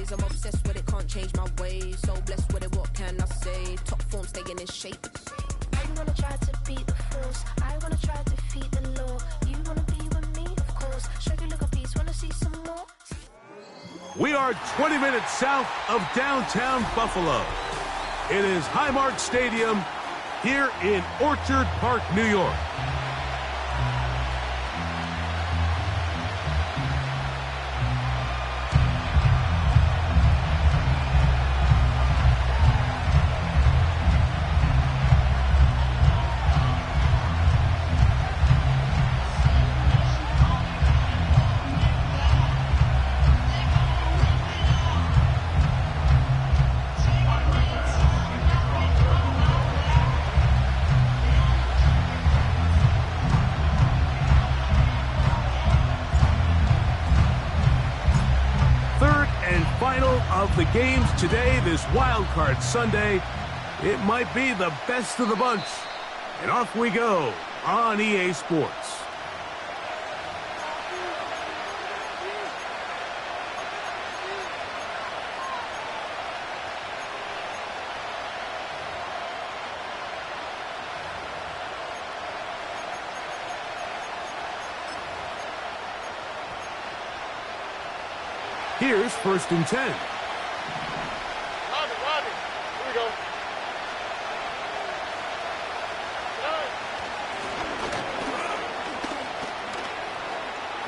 days. I'm obsessed with it, can't change my ways. So blessed with it, what can I say? Top form, staying in shape. You wanna try to beat the force, I wanna try to defeat the law. You wanna be with me, of course. Show you look a piece, wanna see some more? We are 20 minutes south of downtown Buffalo. It is Highmark Stadium here in Orchard Park, New York. Of the games today, this Wild Card Sunday, it might be the best of the bunch. And off we go on EA Sports. Here's 1st and 10.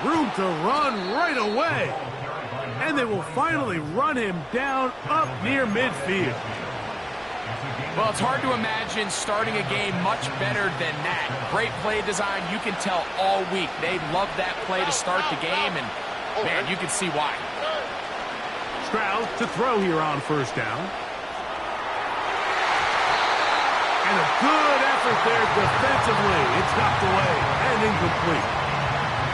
Room to run right away. And they will finally run him down up near midfield. Well, it's hard to imagine starting a game much better than that. Great play design. You can tell all week they love that play to start the game, and, man, you can see why. Stroud to throw here on 1st down. And a good effort there defensively. It's knocked away and incomplete.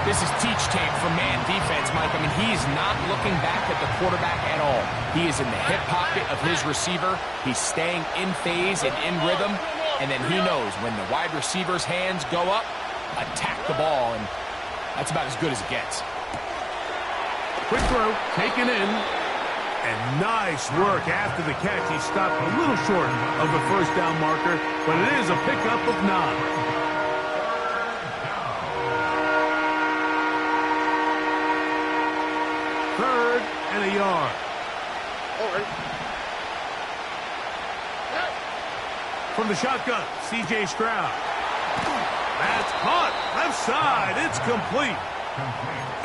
This is teach tape for man defense, Mike. I mean, he's not looking back at the quarterback at all. He is in the hip pocket of his receiver. He's staying in phase and in rhythm. And then he knows when the wide receiver's hands go up, attack the ball. And that's about as good as it gets. Quick throw, taken in. And nice work after the catch. He stopped a little short of the 1st down marker, but it is a pickup of 9. 3rd and a yard. From the shotgun, C.J. Stroud. That's caught. Left side. It's complete.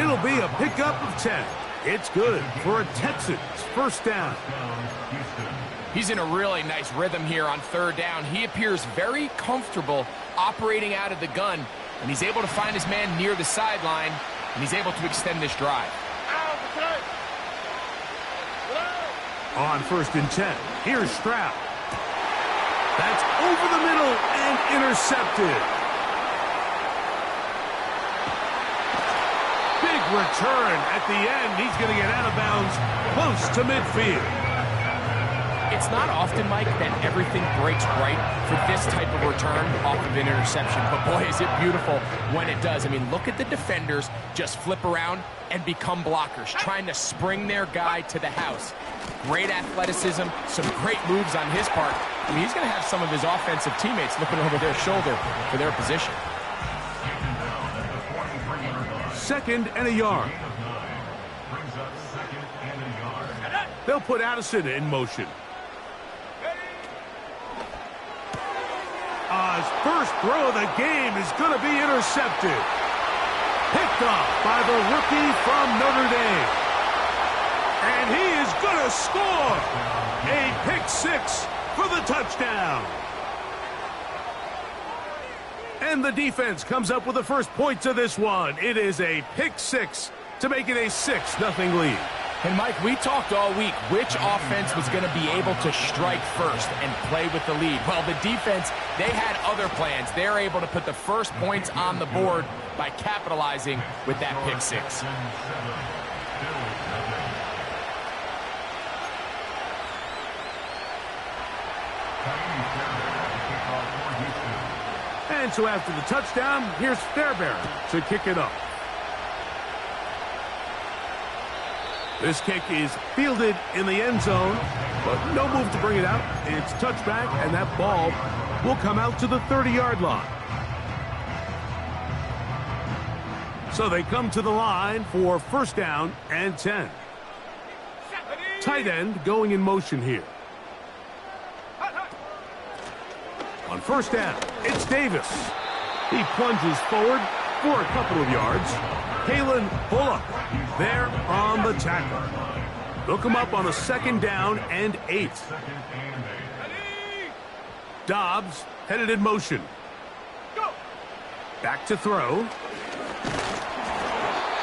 It'll be a pickup of 10. It's good for a Texans 1st down. He's in a really nice rhythm here on 3rd down. He appears very comfortable operating out of the gun, and he's able to find his man near the sideline, and he's able to extend this drive. On 1st and 10, here's Stroud. That's over the middle and intercepted. Big return at the end. He's going to get out of bounds close to midfield. It's not often, Mike, that everything breaks right for this type of return off of an interception. But, boy, is it beautiful when it does. I mean, look at the defenders just flip around and become blockers, trying to spring their guy to the house. Great athleticism, some great moves on his part. I mean, he's going to have some of his offensive teammates looking over their shoulder for their position. 2nd and a yard. They'll put Addison in motion. His first throw of the game is going to be intercepted. Picked off by the rookie from Notre Dame. And he is going to score. A pick 6 for the touchdown. And the defense comes up with the first points of this one. It is a pick 6 to make it a 6-0 lead. And, Mike, we talked all week which offense was going to be able to strike first and play with the lead. Well, the defense, they had other plans. They're able to put the first points on the board by capitalizing with that pick 6. And so after the touchdown, here's Fairbairn to kick it up. This kick is fielded in the end zone, but no move to bring it out. It's touchback, and that ball will come out to the 30-yard line. So they come to the line for first down and 10. Tight end going in motion here. On first down, it's Davis. He plunges forward for a couple of yards. Kalen Bullock there on the tackle. They'll come up on a second down and 8. Dobbs headed in motion. Back to throw.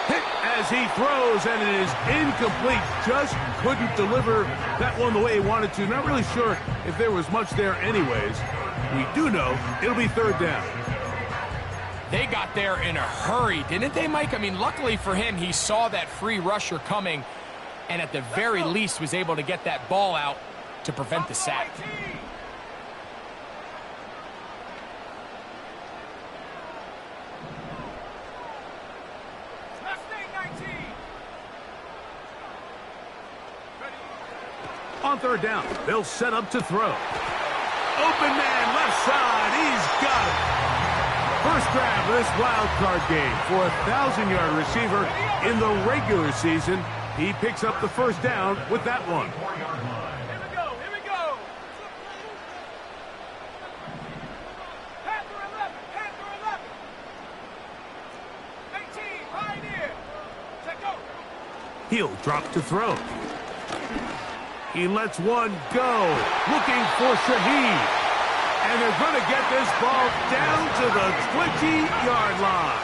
Hit as he throws, and it is incomplete. Just couldn't deliver that one the way he wanted to. Not really sure if there was much there anyways. We do know it'll be third down. They got there in a hurry, didn't they, Mike? I mean, luckily for him, he saw that free rusher coming and at the very least was able to get that ball out to prevent the sack. On third down, they'll set up to throw. Open man, left side, he's got it. First grab of this wild card game for a 1,000-yard receiver in the regular season. He picks up the first down with that one. Here we go. Panther 11. 18, Pioneer. Check go. He'll drop to throw. He lets one go, looking for Shaheed. And they're going to get this ball down to the 20-yard line.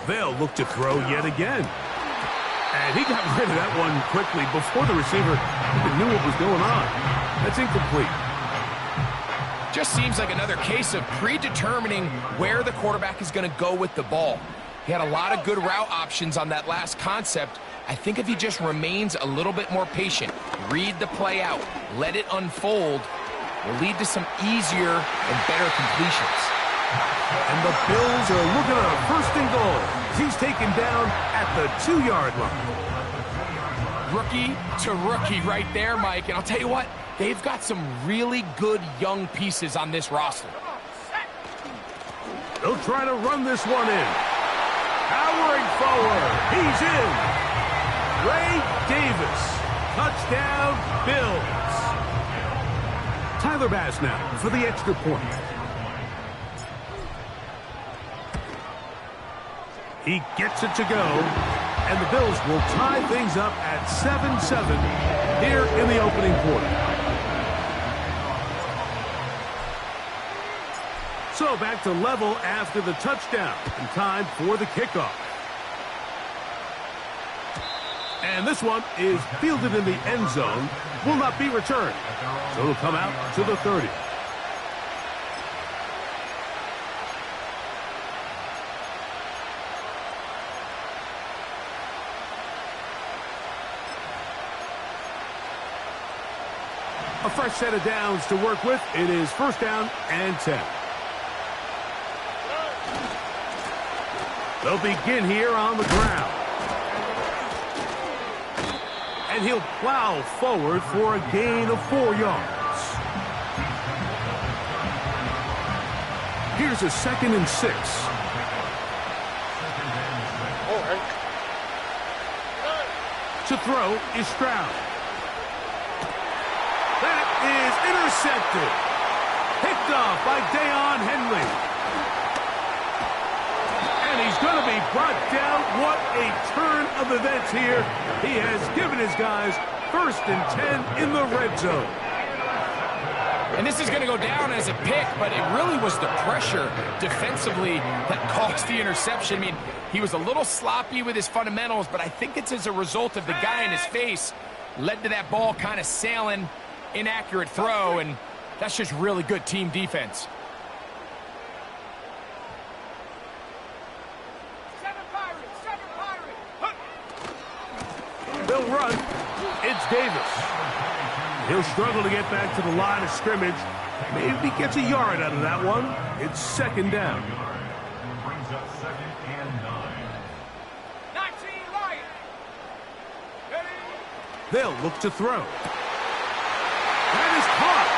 They'll look to throw yet again. And he got rid of that one quickly before the receiver even knew what was going on. That's incomplete. Just seems like another case of predetermining where the quarterback is going to go with the ball. He had a lot of good route options on that last concept. I think if he just remains a little bit more patient, read the play out, let it unfold, will lead to some easier and better completions. And the Bills are looking at a first and goal. He's taken down at the 2-yard line. Rookie to rookie right there, Mike. And I'll tell you what, they've got some really good young pieces on this roster. They'll try to run this one in. Powering forward. He's in. Ray Davis. Touchdown, Bills. Tyler Bass now for the extra point. He gets it to go, and the Bills will tie things up at 7-7 here in the opening quarter. So back to level after the touchdown, and time for the kickoff. And this one is fielded in the end zone, will not be returned. So it'll come out to the 30. A fresh set of downs to work with. It is first down and 10. They'll begin here on the ground. And he'll plow forward for a gain of 4 yards. Here's a 2nd and 6. To throw is Stroud. That is intercepted. Picked off by Deion Henley. And he's going to be brought down. What a turn of events here. He has given his guys 1st and 10 in the red zone. And this is going to go down as a pick, but it really was the pressure defensively that caused the interception. I mean, he was a little sloppy with his fundamentals, but I think it's as a result of the guy in his face led to that ball kind of sailing, inaccurate throw, and that's just really good team defense. They'll run. It's Davis. He'll struggle to get back to the line of scrimmage. Maybe gets a yard out of that one. It's 2nd down. second and 9. 19 Lions. Ready? They'll look to throw. That is caught.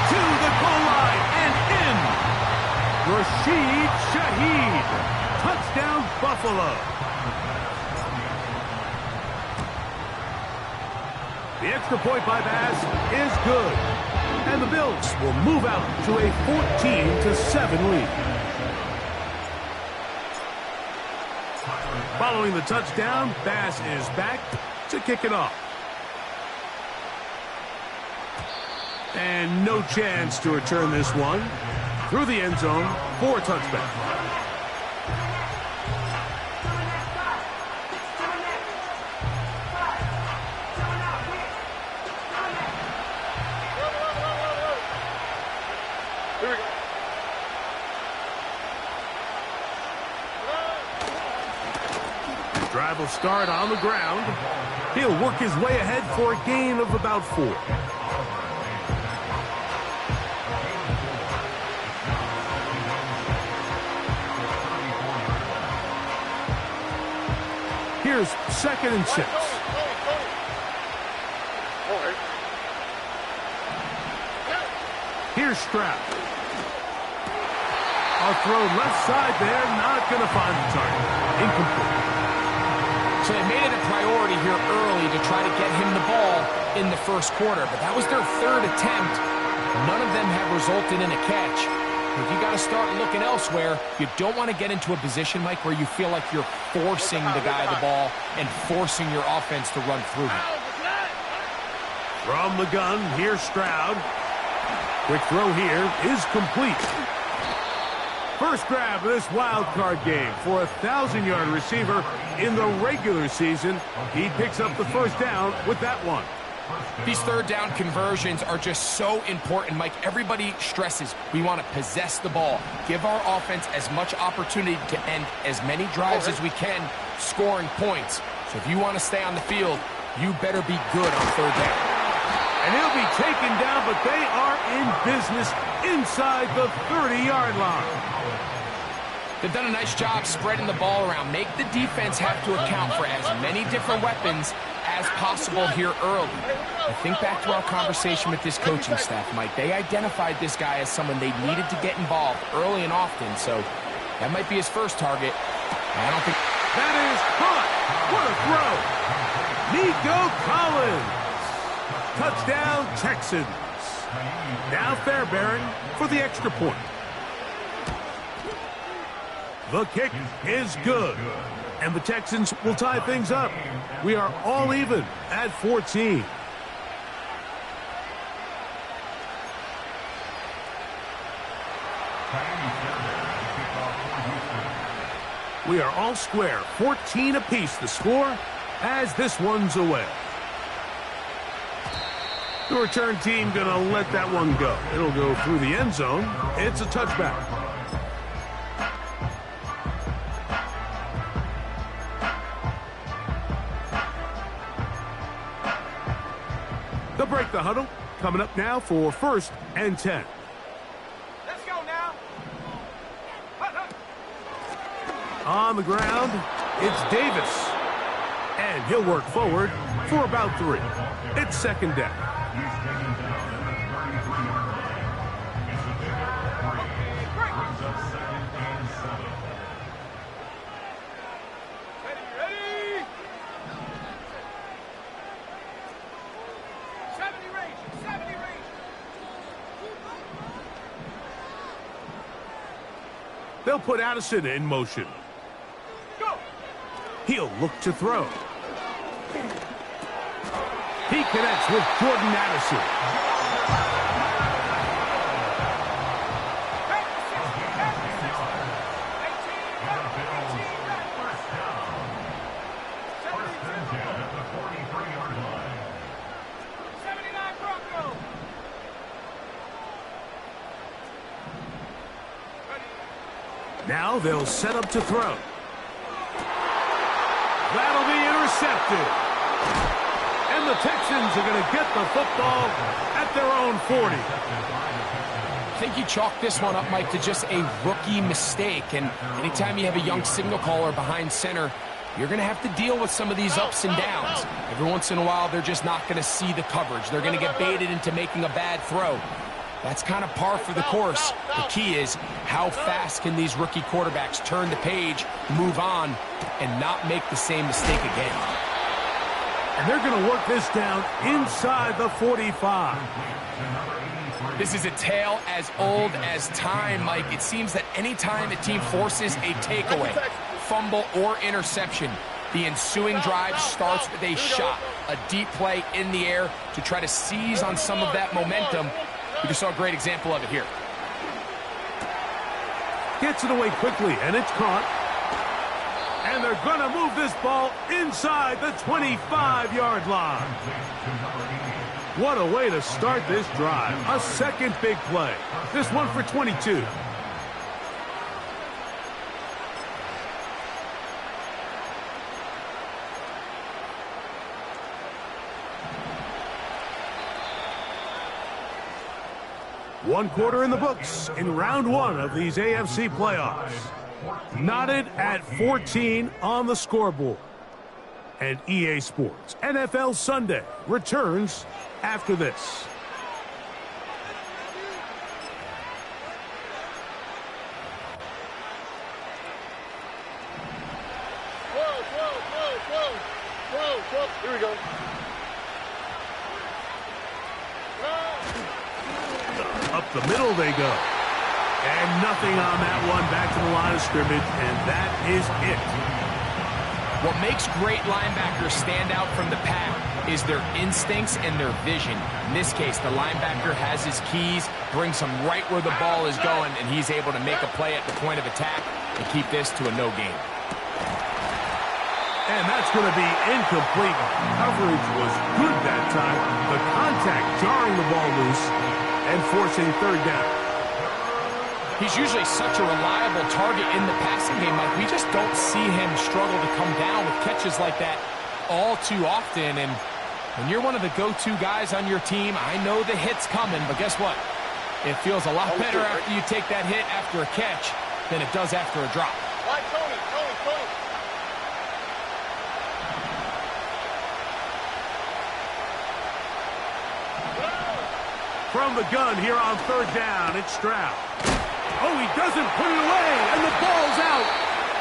To the goal line and in. Rashid Shaheed. Touchdown, Buffalo. The extra point by Bass is good. And the Bills will move out to a 14-7 lead. Following the touchdown, Bass is back to kick it off. And no chance to return this one through the end zone for a touchback. Drive will start on the ground. He'll work his way ahead for a gain of about 4. Here's 2nd and 6. Here's Stroud. A throw left side there, not going to find the target. Incomplete. So they made it a priority here early to try to get him the ball in the first quarter, but that was their 3rd attempt. None of them have resulted in a catch. If you got to start looking elsewhere, you don't want to get into a position, Mike, where you feel like you're forcing the guy the ball and forcing your offense to run through him. From the gun, here's Stroud. Quick throw here is complete. First grab of this wild card game for a 1,000-yard receiver in the regular season. He picks up the first down with that one. These 3rd down conversions are just so important, Mike. Everybody stresses we want to possess the ball, give our offense as much opportunity to end as many drives as we can, scoring points. So if you want to stay on the field, you better be good on 3rd down. And he'll be taken down, but they are in business inside the 30-yard line. They've done a nice job spreading the ball around. Make the defense have to account for as many different weapons as possible here early. I think back to our conversation with this coaching staff, Mike. They identified this guy as someone they needed to get involved early and often, so that might be his first target. I don't think... That is caught. What a throw. Nico Collins. Touchdown, Texans. Now Fairbairn for the extra point. The kick is good. And the Texans will tie things up. We are all even at 14. We are all square. 14 apiece the score as this one's away. The return team going to let that one go. It'll go through the end zone. It's a touchback. They'll break the huddle. Coming up now for 1st and 10. Let's go now. On the ground, it's Davis. And he'll work forward for about 3. It's 2nd down. Ready? 70 range. They'll put Addison in motion. Go. He'll look to throw. He connects with Jordan Addison. Now they'll set up to throw. That'll be intercepted. And the Texans are going to get the football at their own 40. think you chalk this one up, Mike, to just a rookie mistake. And anytime you have a young signal caller behind center, you're going to have to deal with some of these ups and downs. Every once in a while, they're just not going to see the coverage. They're going to get baited into making a bad throw. That's kind of par for the course. The key is how fast can these rookie quarterbacks turn the page, move on, and not make the same mistake again. And they're going to work this down inside the 45. This is a tale as old as time, Mike. It seems that anytime a team forces a takeaway, fumble, or interception, the ensuing drive starts with a shot, a deep play in the air to try to seize on some of that momentum. We just saw a great example of it here. Gets it away quickly, and it's caught. And they're going to move this ball inside the 25-yard line. What a way to start this drive. A second big play. This one for 22. One quarter in the books in round one of these AFC playoffs. Knotted at 14 on the scoreboard. And EA Sports NFL Sunday returns after this. Here we go. Up the middle they go. And nothing on that one. Back to the line of scrimmage, and that is it. What makes great linebackers stand out from the pack is their instincts and their vision. In this case, the linebacker has his keys, brings him right where the ball is going, and he's able to make a play at the point of attack and keep this to a no gain. And that's going to be incomplete. Coverage was good that time. The contact jarring the ball loose and forcing third down. He's usually such a reliable target in the passing game, Mike. We just don't see him struggle to come down with catches like that all too often. And when you're one of the go-to guys on your team, I know the hit's coming, but guess what? It feels a lot better after you take that hit after a catch than it does after a drop. Tony. From the gun here on third down, it's Stroud. Oh, he doesn't put it away, and the ball's out.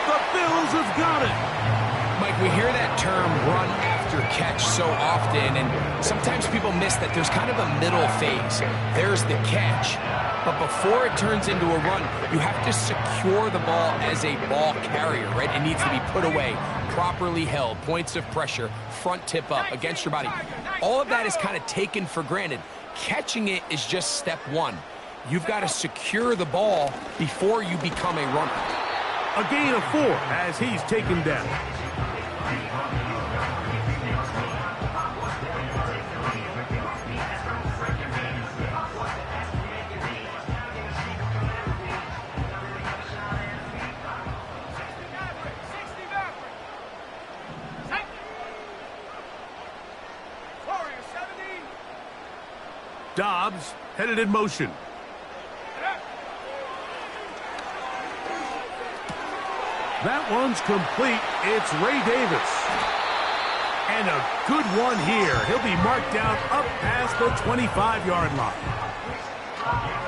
The Bills have got it. Mike, we hear that term run after catch so often, and sometimes people miss that there's kind of a middle phase. There's the catch, but before it turns into a run, you have to secure the ball as a ball carrier, right? It needs to be put away, properly held, points of pressure, front tip up against your body. All of that is kind of taken for granted. Catching it is just step one. You've got to secure the ball before you become a runner. A gain of 4 as he's taken down. Dobbs headed in motion. That one's complete. It's Ray Davis. And a good one here. He'll be marked down up past the 25-yard line.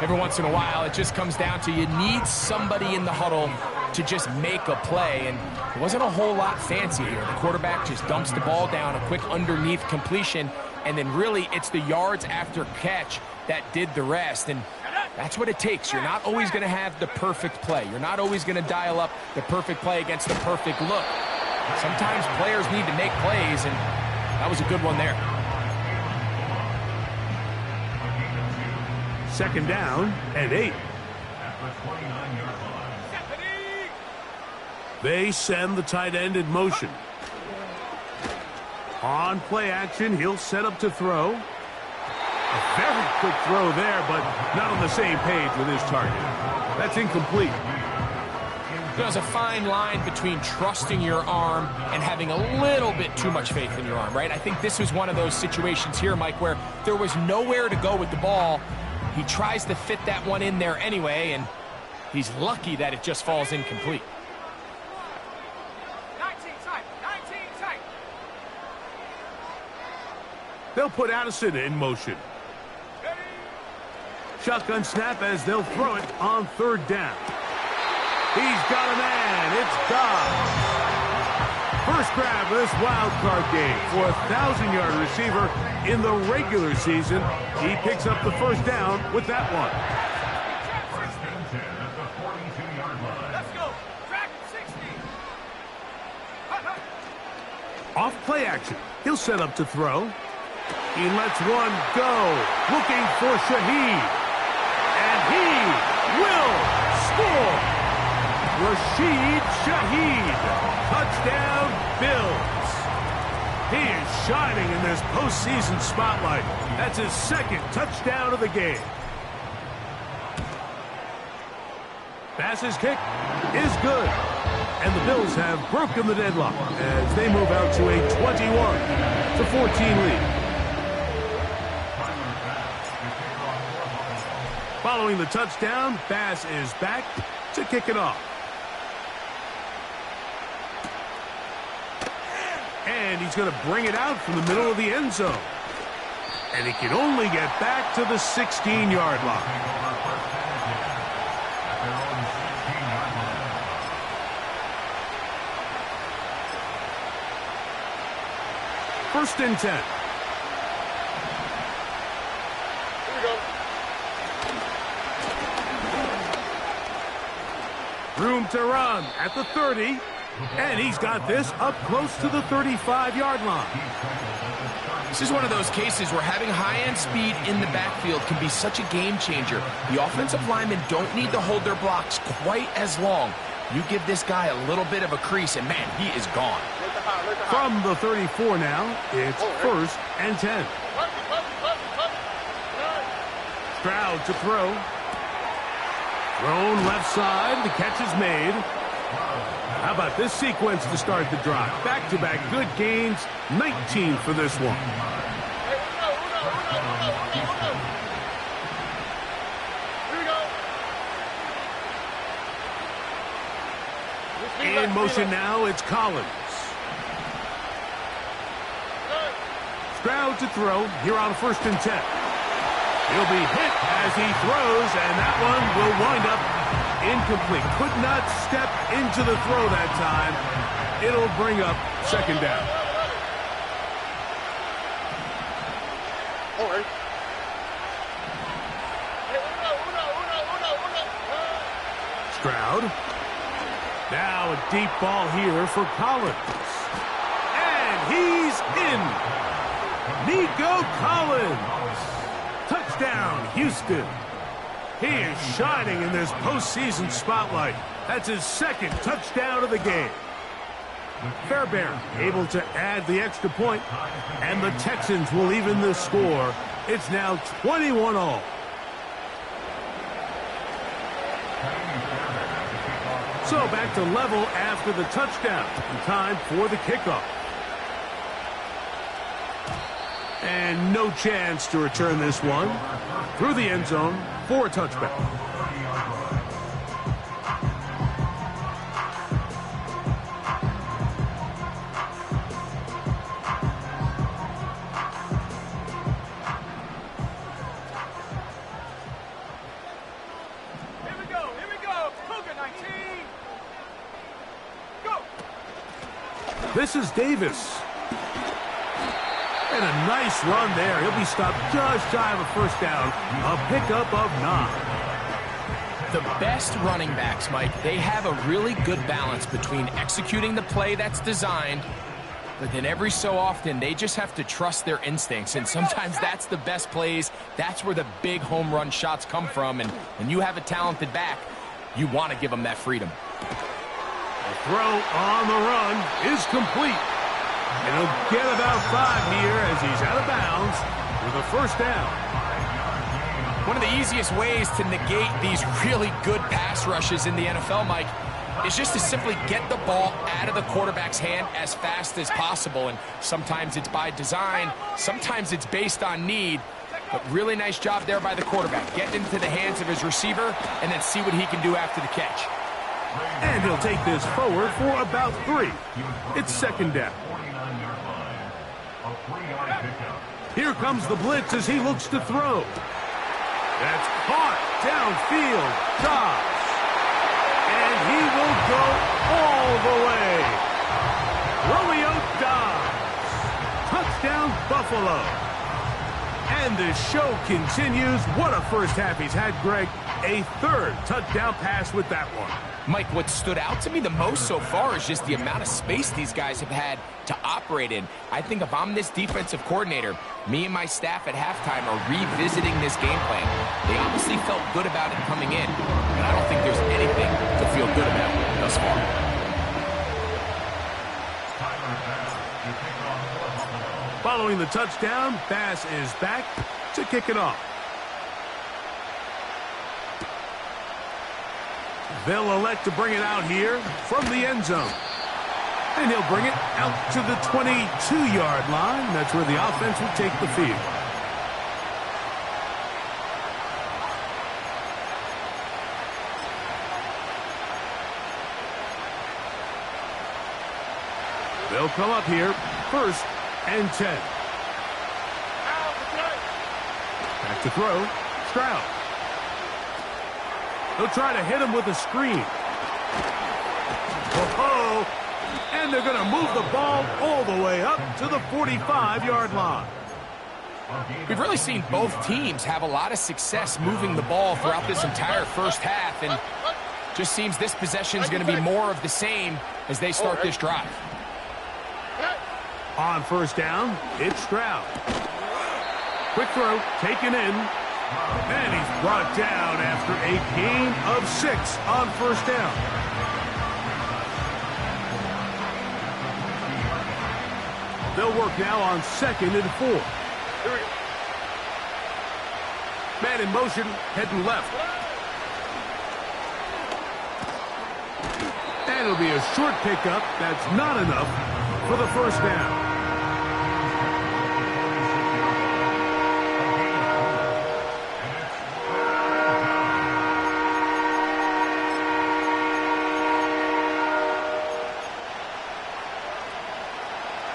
Every once in a while, it just comes down to you need somebody in the huddle to just make a play, and it wasn't a whole lot fancy here. The quarterback just dumps the ball down, a quick underneath completion, and then really it's the yards after catch that did the rest, and that's what it takes. You're not always going to have the perfect play. You're not always going to dial up the perfect play against the perfect look. Sometimes players need to make plays, and that was a good one there. Second down and 8. They send the tight end in motion. On play action, he'll set up to throw. A very quick throw there, but not on the same page with his target. That's incomplete. There's a fine line between trusting your arm and having a little bit too much faith in your arm, right? I think this was one of those situations here, Mike, where there was nowhere to go with the ball. He tries to fit that one in there anyway, and he's lucky that it just falls incomplete. 19 tight. They'll put Addison in motion. Shotgun snap as they'll throw it on third down. He's got a man. It's Dobbs. First grab of this wild card game for a 1,000-yard receiver in the regular season. He picks up the first down with that one. Let's go. Track 60. Off play action. He'll set up to throw. He lets one go. Looking for Shaheed. And he will score. Rashid Shaheed. Touchdown, Bills. He is shining in this postseason spotlight. That's his second touchdown of the game. Bass's kick is good. And the Bills have broken the deadlock as they move out to a 21-14 lead. Following the touchdown, Bass is back to kick it off. And he's going to bring it out from the middle of the end zone. And he can only get back to the 16-yard line. First and 10. Here we go. Room to run at the 30. And he's got this up close to the 35-yard line. This is one of those cases where having high-end speed in the backfield can be such a game changer. The offensive linemen don't need to hold their blocks quite as long. You give this guy a little bit of a crease, and man, he is gone. From the 34 now, it's first and 10. Stroud to throw. Thrown left side. The catch is made. How about this sequence to start the drive? Back-to-back good gains. 19 for this one. In motion now, it's Collins. Stroud to throw here on first and 10. He'll be hit as he throws, and that one will wind up incomplete. Could not step into the throw that time. It'll bring up second down. All right. Stroud. Now a deep ball here for Collins. And he's in. Nico Collins. Touchdown, Houston. He is shining in this postseason spotlight. That's his second touchdown of the game. Fairbairn able to add the extra point, and the Texans will even the score. It's now 21-all. So back to level after the touchdown. In time for the kickoff. And no chance to return this one through the end zone for a touchback. Here we go. Cougar 19. Go. This is Davis. And a nice run there. He'll be stopped just shy of a first down. A pickup of 9. The best running backs, Mike, they have a really good balance between executing the play that's designed, but then every so often they just have to trust their instincts, and sometimes that's the best plays. That's where the big home run shots come from, and when you have a talented back, you want to give them that freedom. The throw on the run is complete. And he'll get about 5 here as he's out of bounds with a first down. One of the easiest ways to negate these really good pass rushes in the NFL, Mike, is just to simply get the ball out of the quarterback's hand as fast as possible. And sometimes it's by design, sometimes it's based on need. But really nice job there by the quarterback, getting into the hands of his receiver and then see what he can do after the catch. And he'll take this forward for about 3. It's second down. Here comes the blitz as he looks to throw. That's caught downfield. Dobbs. And he will go all the way. Romeo Dobbs. Touchdown, Buffalo. And the show continues. What a first half he's had, Greg. A 3rd touchdown pass with that one. Mike, what stood out to me the most so far is just the amount of space these guys have had to operate in. I think if I'm this defensive coordinator, me and my staff at halftime are revisiting this game plan. They obviously felt good about it coming in, but I don't think there's anything to feel good about thus far. Following the touchdown, Bass is back to kick it off. They'll elect to bring it out here from the end zone. And he'll bring it out to the 22-yard line. That's where the offense will take the field. They'll come up here, 1st and 10. Back to throw, Stroud. They'll try to hit him with a screen. Oh, and they're going to move the ball all the way up to the 45-yard line. We've really seen both teams have a lot of success moving the ball throughout this entire first half, and just seems this possession is going to be more of the same as they start this drive. On 1st down, it's Stroud. Quick throw, taken in. And he's brought down after a gain of 6 on 1st down. They'll work now on 2nd and 4. Man in motion, heading left. And it'll be a short pickup. That's not enough for the 1st down.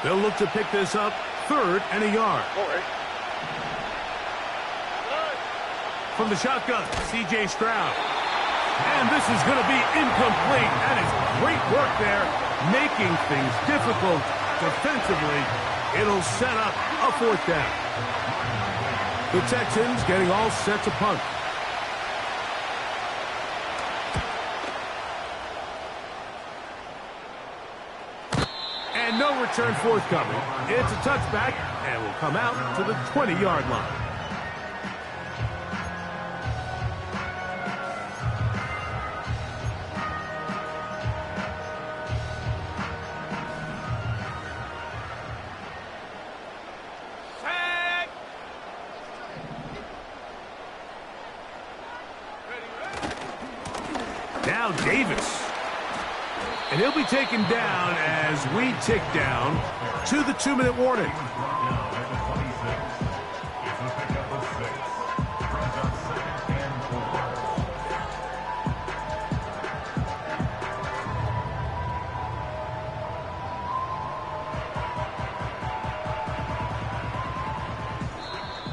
They'll look to pick this up, 3rd and a yard. From the shotgun, C.J. Stroud. And this is going to be incomplete. That is great work there, making things difficult defensively. It'll set up a 4th down. The Texans getting all set to punt. And no return forthcoming. It's a touchback and will come out to the 20-yard line. Now Davis. And he'll be taken down as we tick down to the 2-minute warning.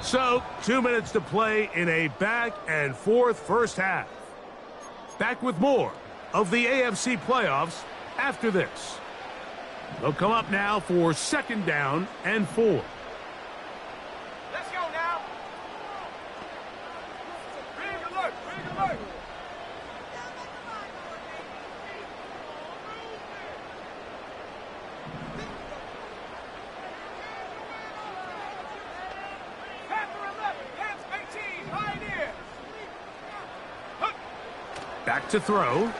So, 2 minutes to play in a back-and-forth first half. Back with more of the AFC playoffs after this. They'll come up now for 2nd down and 4. Let's go now. Big alert, big alert. Panther 11, Lance 18, Pioneer. Back to throw.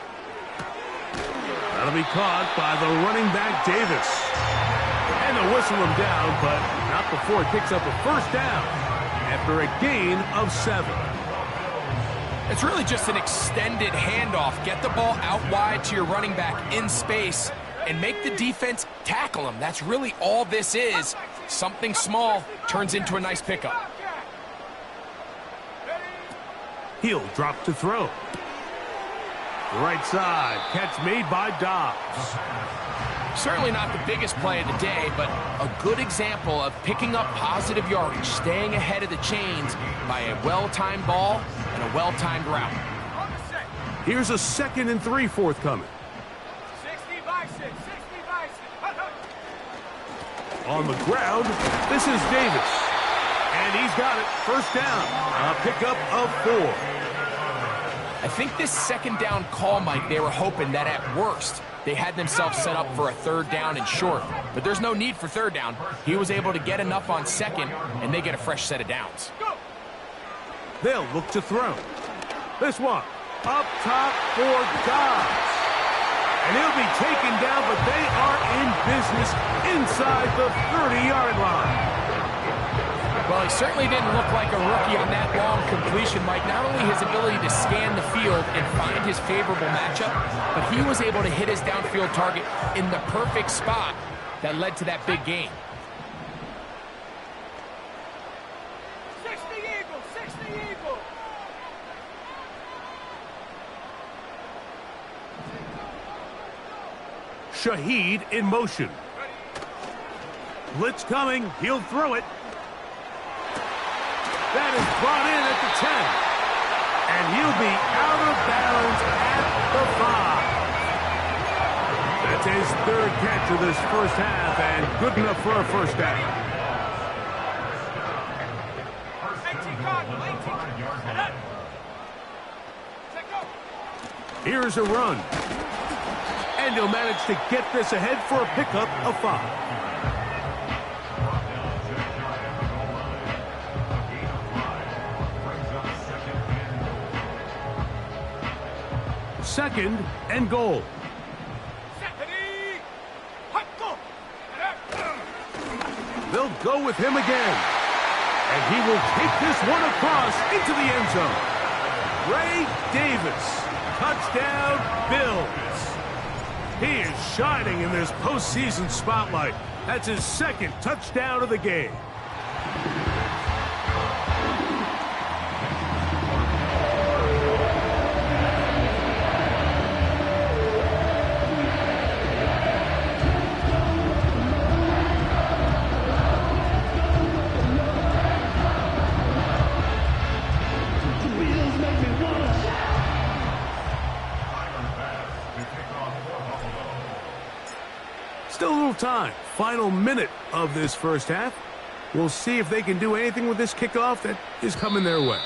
That'll be caught by the running back, Davis. And they'll whistle him down, but not before he picks up a 1st down after a gain of 7. It's really just an extended handoff. Get the ball out wide to your running back in space and make the defense tackle him. That's really all this is. Something small turns into a nice pickup. He'll drop to throw. Right side, catch made by Dobbs. Certainly not the biggest play of the day, but a good example of picking up positive yardage, staying ahead of the chains by a well-timed ball and a well-timed route. Here's a 2nd and 3 forthcoming. 60 by 6, 60 by 6. On the ground, this is Davis. And he's got it. First down. A pickup of 4. I think this 2nd down call, Mike, they were hoping that at worst they had themselves set up for a 3rd down and short. But there's no need for 3rd down. He was able to get enough on 2nd, and they get a fresh set of downs. They'll look to throw. This one, up top for Dobbs. And he'll be taken down, but they are in business inside the 30-yard line. Well, he certainly didn't look like a rookie on that long completion, Mike. Not only his ability to scan the field and find his favorable matchup, but he was able to hit his downfield target in the perfect spot that led to that big gain. 60 Eagles, 60 Eagles. Shaheed in motion. Blitz coming. He'll throw it. That is brought in at the 10. And he'll be out of bounds at the 5. That's his 3rd catch of this first half, and good enough for a first down. 18 Cardinal, 18. Take go. Here's a run. And he'll manage to get this ahead for a pickup of 5. Second and goal. They'll go with him again. And he will take this one across into the end zone. Ray Davis. Touchdown, Bills. He is shining in this postseason spotlight. That's his 2nd touchdown of the game. Still a little time. Final minute of this first half. We'll see if they can do anything with this kickoff that is coming their way.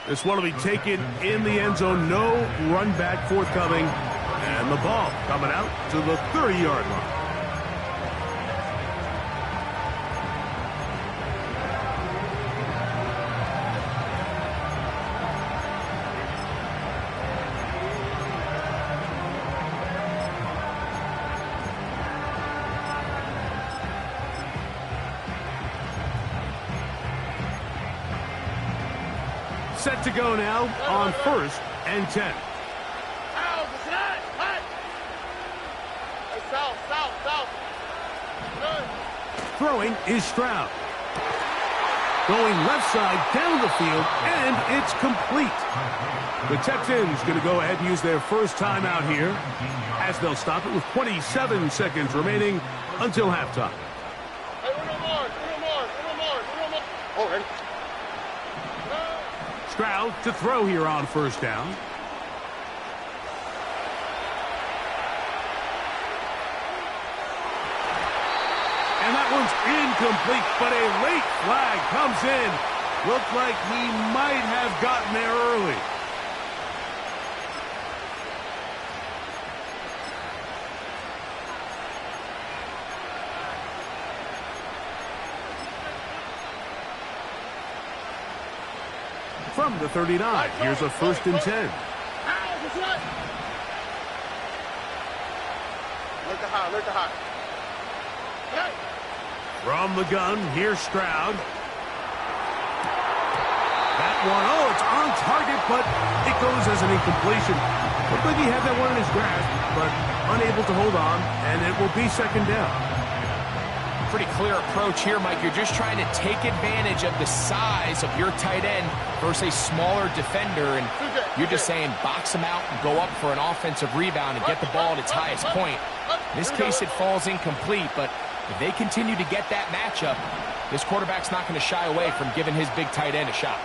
This one will be taken in the end zone. No run back forthcoming. And the ball coming out to the 30-yard line. Set to go now on 1st and 10. Throwing is Stroud. Going left side down the field, and it's complete. The Texans going to go ahead and use their first timeout here, as they'll stop it with 27 seconds remaining until halftime. Stroud to throw here on first down. And that one's incomplete, but a late flag comes in. Looked like he might have gotten there early. From the 39, here's a 1st and 10. From the gun, here's Stroud. That one, oh, it's on target, but it goes as an incompletion. Looked like he had that one in his grasp, but unable to hold on, and it will be 2nd down. pretty clear approach here, Mike. You're just trying to take advantage of the size of your tight end versus a smaller defender, and you're just saying box him out and go up for an offensive rebound and get the ball at its highest point. In this case, it falls incomplete, but if they continue to get that matchup, this quarterback's not going to shy away from giving his big tight end a shot.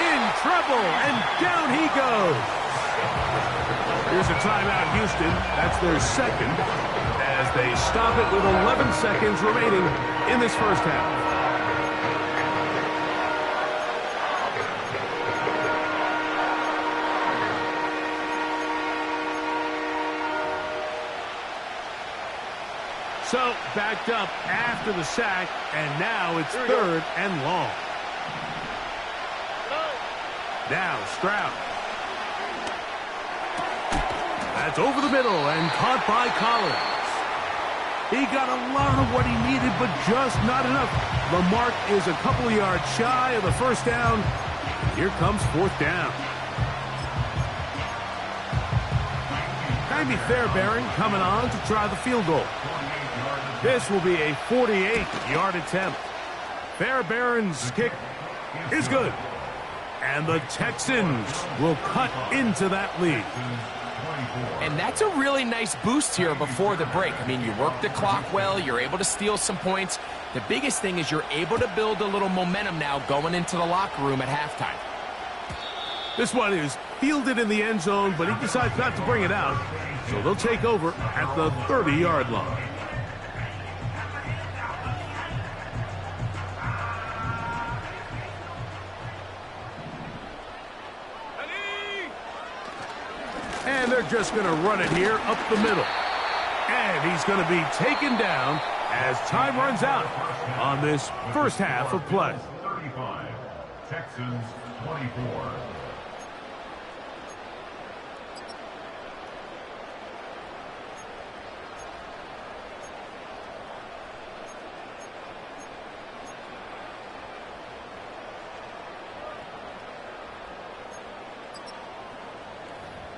In trouble, and down he goes. Here's a timeout, Houston. That's their second, as they stop it with 11 seconds remaining in this first half. So, backed up after the sack, and now it's third and long. Now, Stroud. That's over the middle and caught by Collins. He got a lot of what he needed, but just not enough. The mark is a couple of yards shy of the first down. Here comes fourth down. Jamie Fairbairn coming on to try the field goal. This will be a 48-yard attempt. Fairbairn's kick is good. And the Texans will cut into that lead. And that's a really nice boost here before the break. I mean, you work the clock well. You're able to steal some points. The biggest thing is you're able to build a little momentum now going into the locker room at halftime. This one is fielded in the end zone, but he decides not to bring it out. So they'll take over at the 30-yard line. And they're just going to run it here up the middle. And he's going to be taken down as time runs out on this first half of play. 35, Texans 24.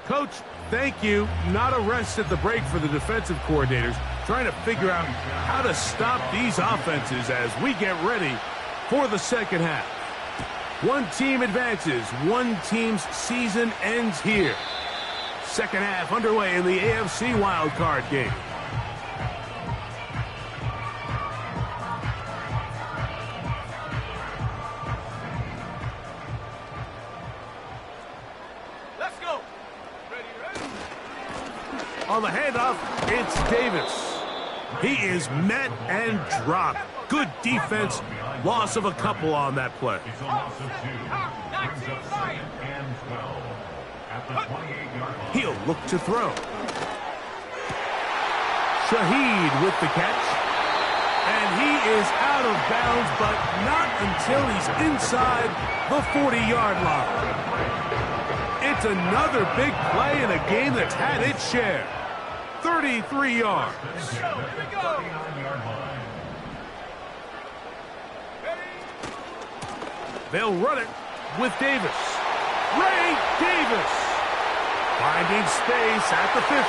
Coach, thank you. Not a rest at the break for the defensive coordinators, trying to figure out how to stop these offenses as we get ready for the second half. One team advances. One team's season ends here. Second half underway in the AFC wildcard game. On the handoff, it's Davis. He is met and dropped. Good defense. Loss of a couple on that play. It's a loss of 2. Brings up 2nd and 12 at the 28-yard line. He'll look to throw. Shaheed with the catch. And he is out of bounds, but not until he's inside the 40-yard line. It's another big play in a game that's had its share. 33 yards. They'll run it with Davis. Ray Davis finding space at the 15.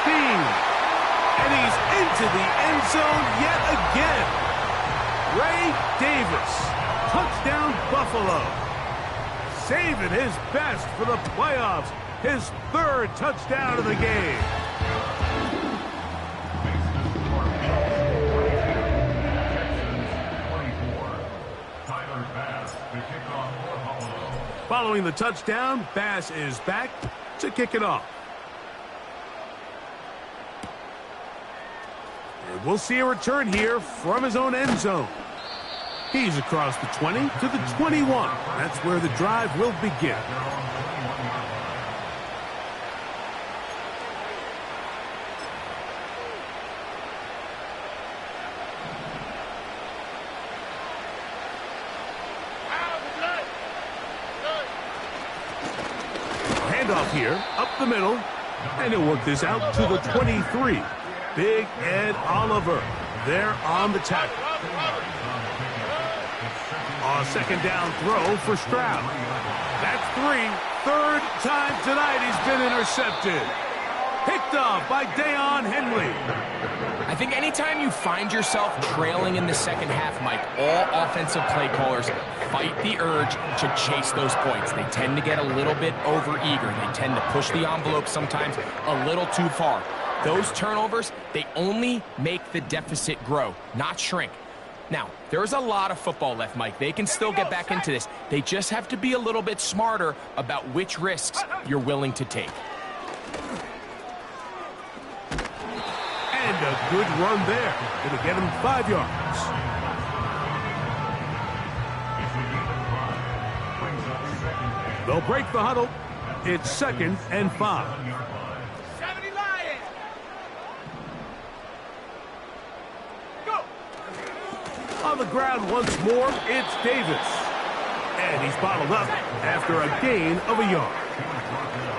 And he's into the end zone yet again. Ray Davis, touchdown Buffalo. Saving his best for the playoffs. His third touchdown of the game. Following the touchdown, Bass is back to kick it off. And we'll see a return here from his own end zone. He's across the 20 to the 21. That's where the drive will begin. Handoff here, up the middle, and he'll work this out to the 23. Big Ed Oliver there on the tackle. A second down throw for Stroud. That's 3. Third time tonight he's been intercepted. Picked off by Deion Henley. I think anytime you find yourself trailing in the second half, Mike, all offensive play callers fight the urge to chase those points. They tend to get a little bit overeager. They tend to push the envelope sometimes a little too far. Those turnovers, they only make the deficit grow, not shrink. Now, there's a lot of football left, Mike. They can still get back into this. They just have to be a little bit smarter about which risks you're willing to take. And a good run there. Going to get him 5 yards. They'll break the huddle. It's 2nd and 5. 70 Lions. Go. On the ground once more, it's Davis. And he's bottled up after a gain of a yard.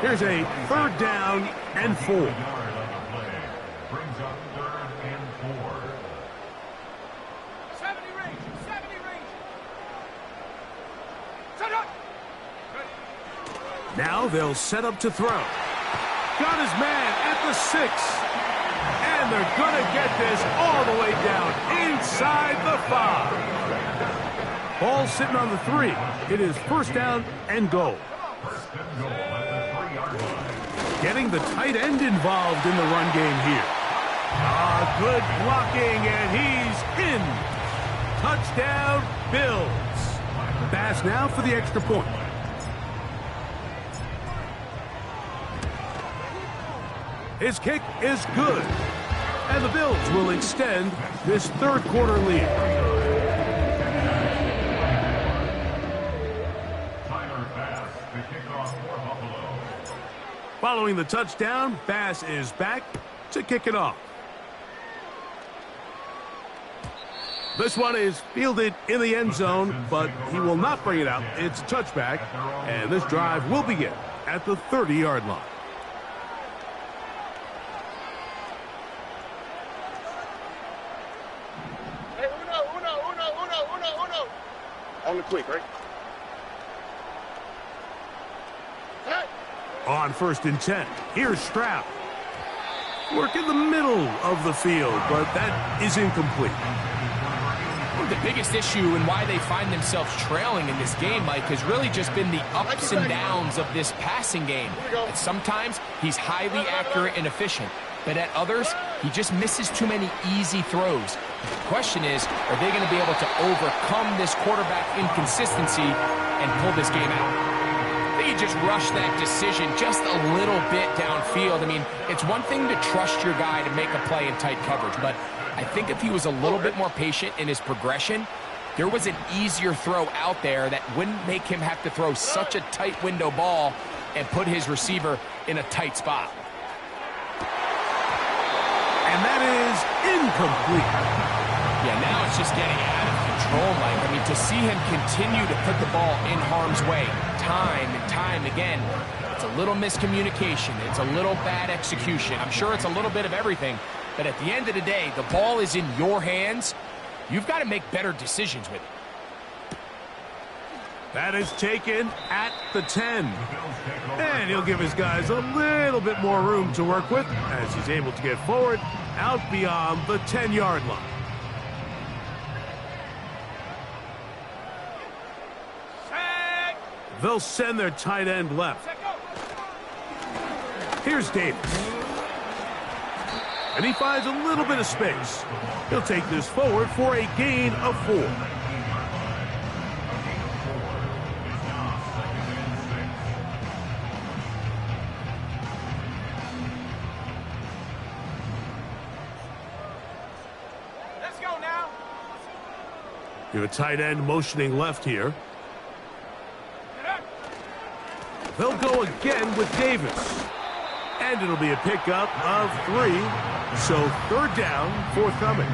Here's a 3rd down and 4. Now they'll set up to throw. Got his man at the 6. And they're going to get this all the way down inside the 5. Ball sitting on the 3. It is 1st down and goal. Getting the tight end involved in the run game here. Good blocking, and he's in. Touchdown, Bills. Pass now for the extra point. His kick is good. And the Bills will extend this 3rd quarter lead. Tyler Bass, the kickoff for Buffalo. Following the touchdown, Bass is back to kick it off. This one is fielded in the end zone, but he will not bring it out. It's a touchback, and this drive will begin at the 30-yard line. On the quick, right? On 1st and 10, here's Stroud. Work in the middle of the field, but that is incomplete. The biggest issue and why they find themselves trailing in this game, Mike, has really just been the ups and downs of this passing game. And sometimes he's highly accurate and efficient, but at others, he just misses too many easy throws. The question is, are they going to be able to overcome this quarterback inconsistency and pull this game out? They just rush that decision just a little bit downfield. I mean, it's one thing to trust your guy to make a play in tight coverage, but I think if he was a little bit more patient in his progression, there was an easier throw out there that wouldn't make him have to throw such a tight window ball and put his receiver in a tight spot. And that is incomplete. Yeah, now it's just getting out of control, Mike. I mean, to see him continue to put the ball in harm's way time and time again, it's a little miscommunication. It's a little bad execution. I'm sure it's a little bit of everything. But at the end of the day, the ball is in your hands. You've got to make better decisions with it. That is taken at the 10. And he'll give his guys a little bit more room to work with as he's able to get forward out beyond the 10-yard line. They'll send their tight end left. Here's Davis. And he finds a little bit of space. He'll take this forward for a gain of 4. Let's go now. You have a tight end motioning left here. They'll go again with Davis. And it'll be a pickup of 3. So 3rd down, forthcoming.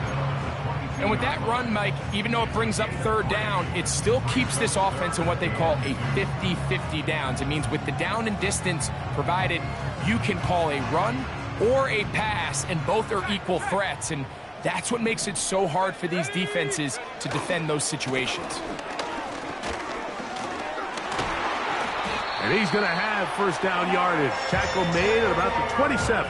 And with that run, Mike, even though it brings up 3rd down, it still keeps this offense in what they call a 50-50 downs. It means with the down and distance provided, you can call a run or a pass, and both are equal threats. And that's what makes it so hard for these defenses to defend those situations. And And he's going to have first down yardage. Tackle made at about the 27.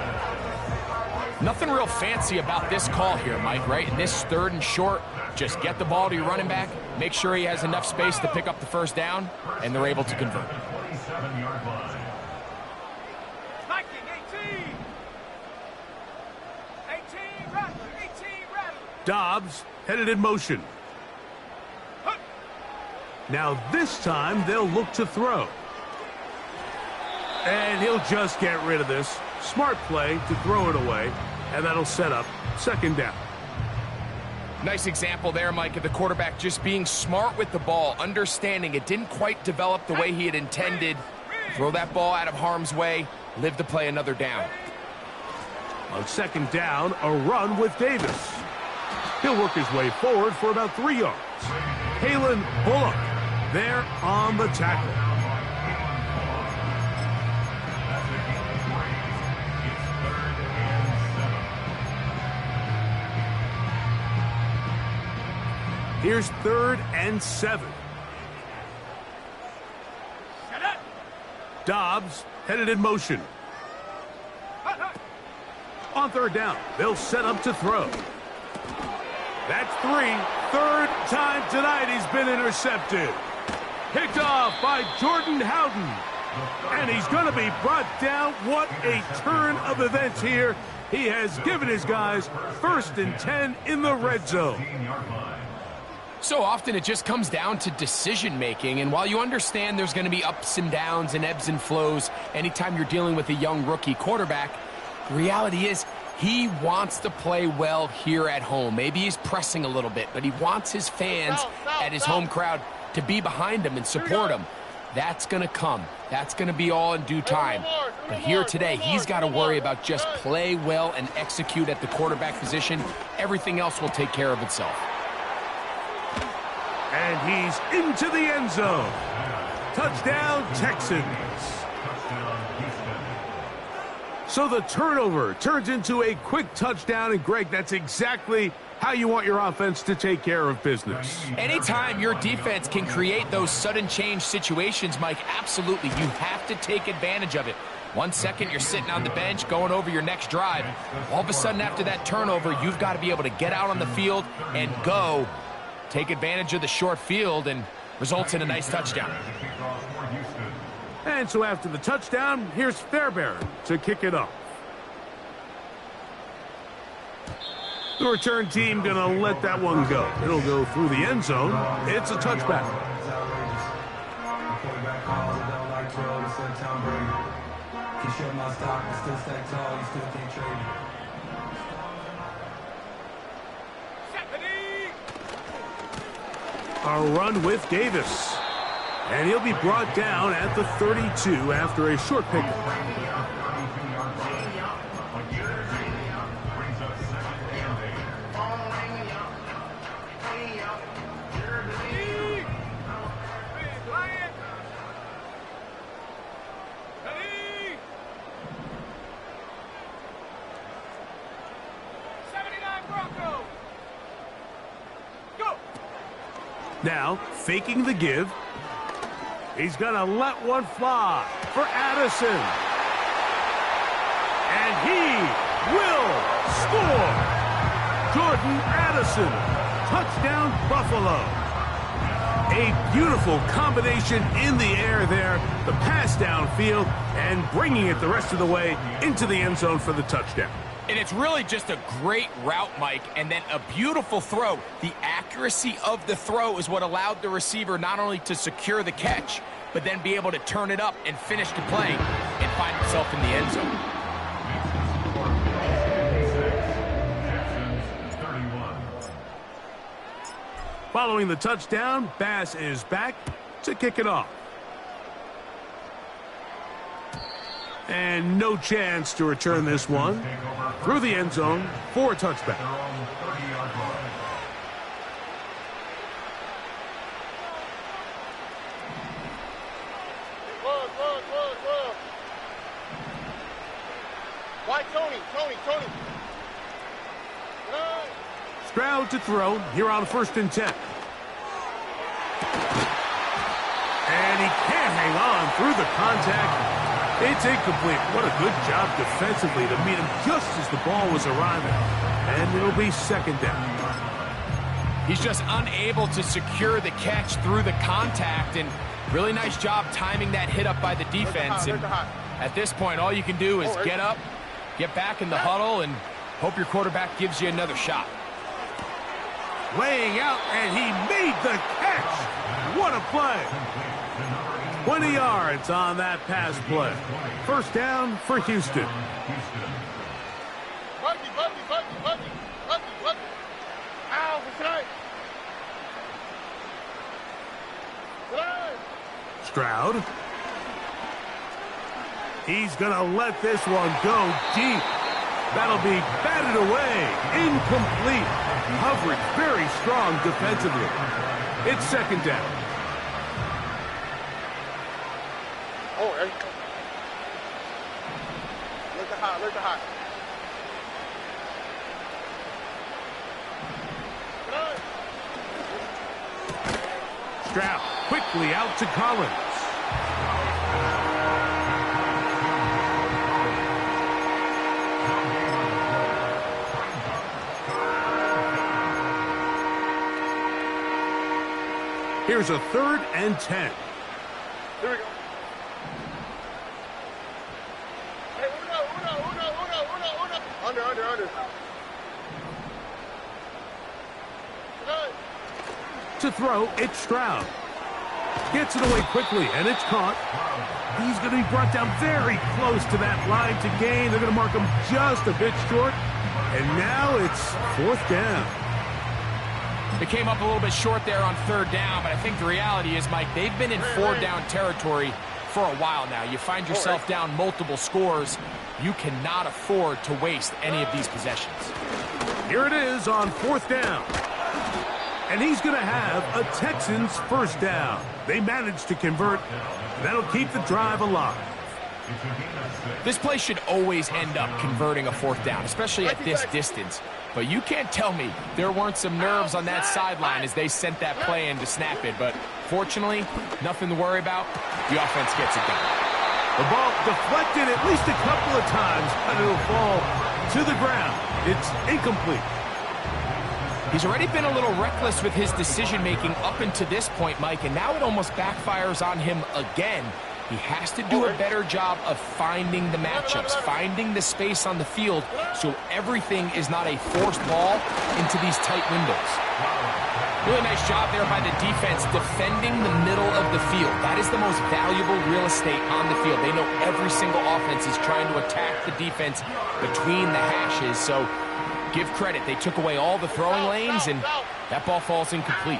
Nothing real fancy about this call here, Mike, right? In this 3rd and short, just get the ball to your running back, make sure he has enough space to pick up the first down, and they're able to convert. 27-yard line. Viking 18. 18 Rattler. 18 Rattler. Dobbs headed in motion. Now this time they'll look to throw. And he'll just get rid of this. Smart play to throw it away, and that'll set up second down. Nice example there, Mike, of the quarterback just being smart with the ball, understanding it didn't quite develop the way he had intended. Throw that ball out of harm's way, live to play another down. On second down, a run with Davis. He'll work his way forward for about 3 yards. Kalen Bullock there on the tackle. Here's 3rd and 7. Dobbs headed in motion. On 3rd down, they'll set up to throw. That's 3. 3rd time tonight he's been intercepted. Picked off by Jordan Howden. And he's going to be brought down. What a turn of events here. He has given his guys 1st and 10 in the red zone. So often it just comes down to decision-making, and while you understand there's going to be ups and downs and ebbs and flows anytime you're dealing with a young rookie quarterback, the reality is he wants to play well here at home. Maybe he's pressing a little bit, but he wants his fans at his home crowd to be behind him and support him. That's going to come. That's going to be all in due time. But here today, he's got to worry about just play well and execute at the quarterback position. Everything else will take care of itself. And he's into the end zone. Touchdown, Texans. So the turnover turns into a quick touchdown. And, Greg, that's exactly how you want your offense to take care of business. Anytime your defense can create those sudden change situations, Mike, absolutely, you have to take advantage of it. 1 second, you're sitting on the bench going over your next drive. All of a sudden, after that turnover, you've got to be able to get out on the field and go. Take advantage of the short field and results in a nice touchdown. And so after the touchdown, here's Fairbairn to kick it off. The return team going to let that one go. It'll go through the end zone. It's a touchback. A run with Davis. And he'll be brought down at the 32 after a short pickup. Now, faking the give. He's going to let one fly for Addison. And he will score. Jordan Addison. Touchdown, Buffalo. A beautiful combination in the air there. The pass downfield and bringing it the rest of the way into the end zone for the touchdown. And it's really just a great route, Mike, and then a beautiful throw. The accuracy of the throw is what allowed the receiver not only to secure the catch, but then be able to turn it up and finish the play and find himself in the end zone. Following the touchdown, Bass is back to kick it off. And no chance to return this one through the end zone for a touchback. Why Tony? Stroud to throw here on 1st and 10. And he can't hang on through the contact. It's incomplete. What a good job defensively to meet him just as the ball was arriving. And it'll be second down. He's just unable to secure the catch through the contact, and really nice job timing that hit up by the defense. And at this point, all you can do is get up, get back in the huddle, and hope your quarterback gives you another shot. Laying out, and he made the catch. What a play. 20 yards on that pass play. First down for Houston. Stroud. He's going to let this one go deep. That'll be batted away. Incomplete. Coverage very strong defensively. It's second down. Oh, there you go. Look at high, look at high. Stroud quickly out to Collins. Here's a 3rd and 10. Here we go. Hey, Uno. Under. To throw, it's Stroud. Gets it away quickly, and it's caught. He's going to be brought down very close to that line to gain. They're going to mark him just a bit short. And now it's 4th down. They came up a little bit short there on 3rd down, but I think the reality is, Mike, they've been in 4-down territory for a while now. You find yourself down multiple scores. You cannot afford to waste any of these possessions. Here it is on 4th down. And he's going to have a Texans first down. They managed to convert. That'll keep the drive alive. This play should always end up converting a 4th down, especially at this distance. But you can't tell me there weren't some nerves on that sideline as they sent that play in to snap it. But fortunately, nothing to worry about. The offense gets it done. The ball deflected at least a couple of times, but it'll fall to the ground. It's incomplete. He's already been a little reckless with his decision-making up until this point, Mike, and now it almost backfires on him again. He has to do a better job of finding the matchups, finding the space on the field, so everything is not a forced ball into these tight windows. Really nice job there by the defense defending the middle of the field. That is the most valuable real estate on the field. They know every single offense is trying to attack the defense between the hashes, so give credit. They took away all the throwing lanes, and that ball falls incomplete.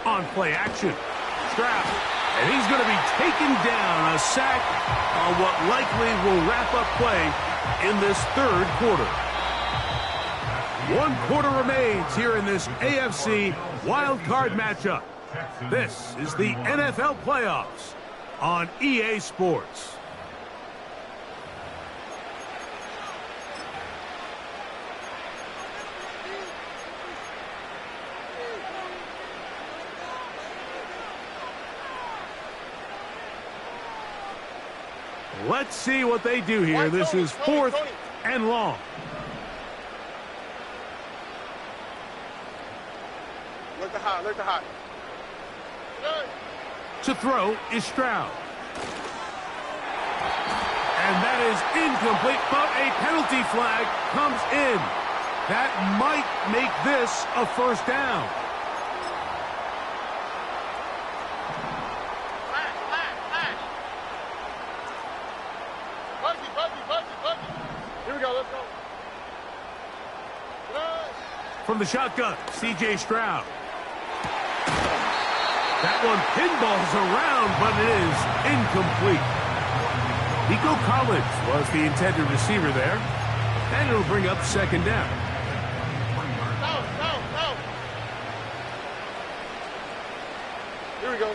On play action, Stroud, and he's going to be taken down, a sack on what likely will wrap up play in this 3rd quarter. 1 quarter remains here in this AFC wild card matchup. This is the NFL playoffs on EA Sports. Let's see what they do here. This is 4th and long. Look at high, look at high. To throw is Stroud. And that is incomplete, but a penalty flag comes in. That might make this a first down. Here we go, let's go. From the shotgun, C.J. Stroud. That one pinballs around, but it is incomplete. Nico Collins was the intended receiver there, and it'll bring up second down. No. Here we go.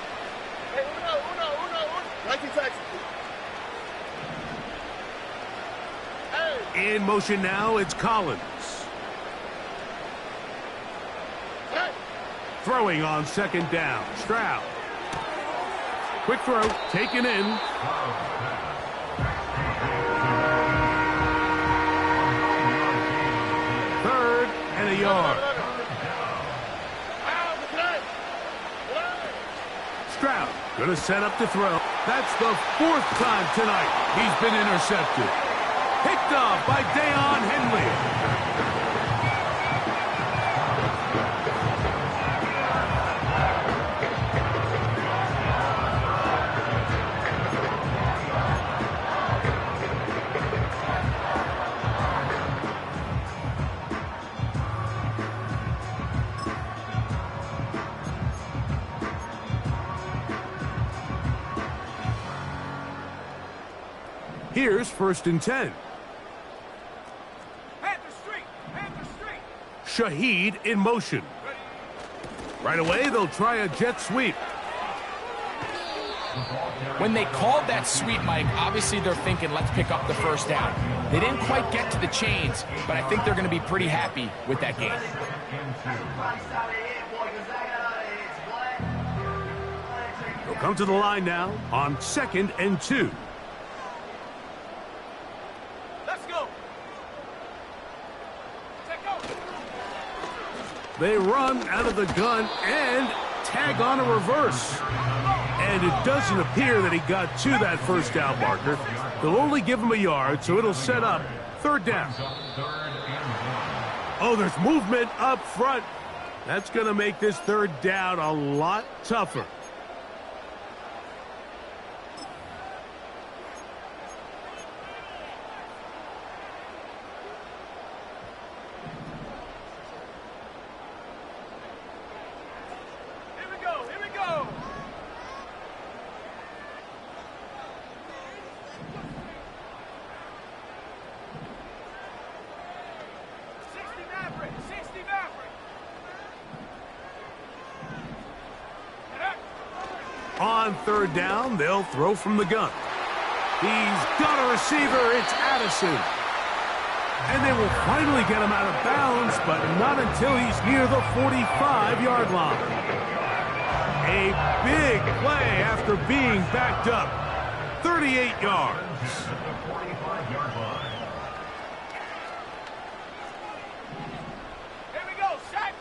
Hey, Uno. Nike taxi. In motion now, it's Collins. Throwing on second down, Stroud. Quick throw, taken in. Third and a yard. Stroud gonna set up to throw. That's the fourth time tonight he's been intercepted. Picked off by Deion Henley. Here's 1st and 10. Panther Street! Panther Street! Shaheed in motion. Right away, they'll try a jet sweep. When they called that sweep, Mike, obviously they're thinking, let's pick up the first down. They didn't quite get to the chains, but I think they're going to be pretty happy with that game. They'll come to the line now on 2nd and 2. Let's go! Take over! They run out of the gun and tag on a reverse. And it doesn't appear that he got to that first down marker. They'll only give him a yard, so it'll set up 3rd down. Oh, there's movement up front. That's going to make this 3rd down a lot tougher. Here we go! Here we go! On 3rd down, they'll throw from the gun. He's got a receiver. It's Addison. And they will finally get him out of bounds, but not until he's near the 45-yard line. A big play after being backed up. 38 yards. Here we go, Shaq!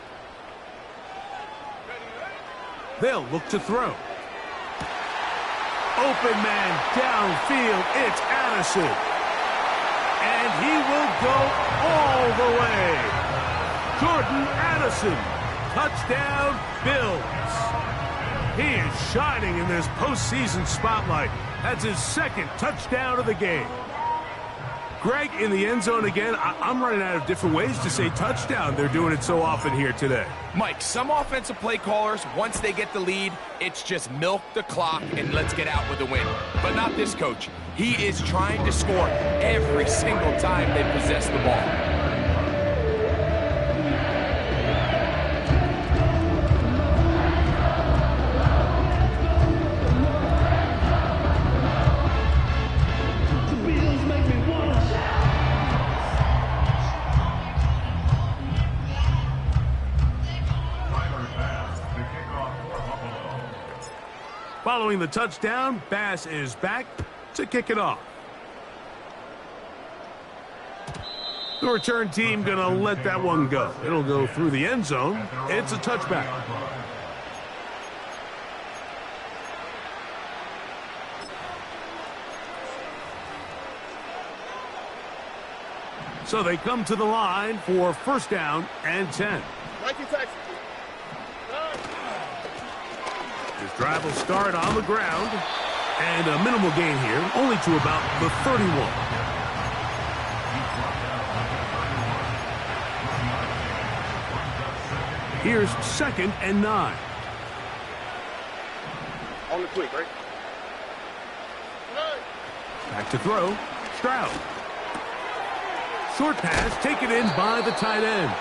They'll look to throw. Open man downfield. It's Addison. And he will go all the way. Jordan Addison. Touchdown, Bills. He is shining in this postseason spotlight. That's his 2nd touchdown of the game. Greg, in the end zone again. I'm running out of different ways to say touchdown. They're doing it so often here today. Mike, some offensive play callers, once they get the lead, it's just milk the clock and let's get out with a win. But not this coach. He is trying to score every single time they possess the ball. Following the touchdown, Bass is back to kick it off. The return team going to let that one go. It'll go through the end zone. It's a touchback. So they come to the line for 1st down and 10. Nike taxi. This drive will start on the ground. And a minimal gain here, only to about the 31. Here's 2nd and 9. On the quick, right? Back to throw. Stroud. Short pass taken in by the tight end.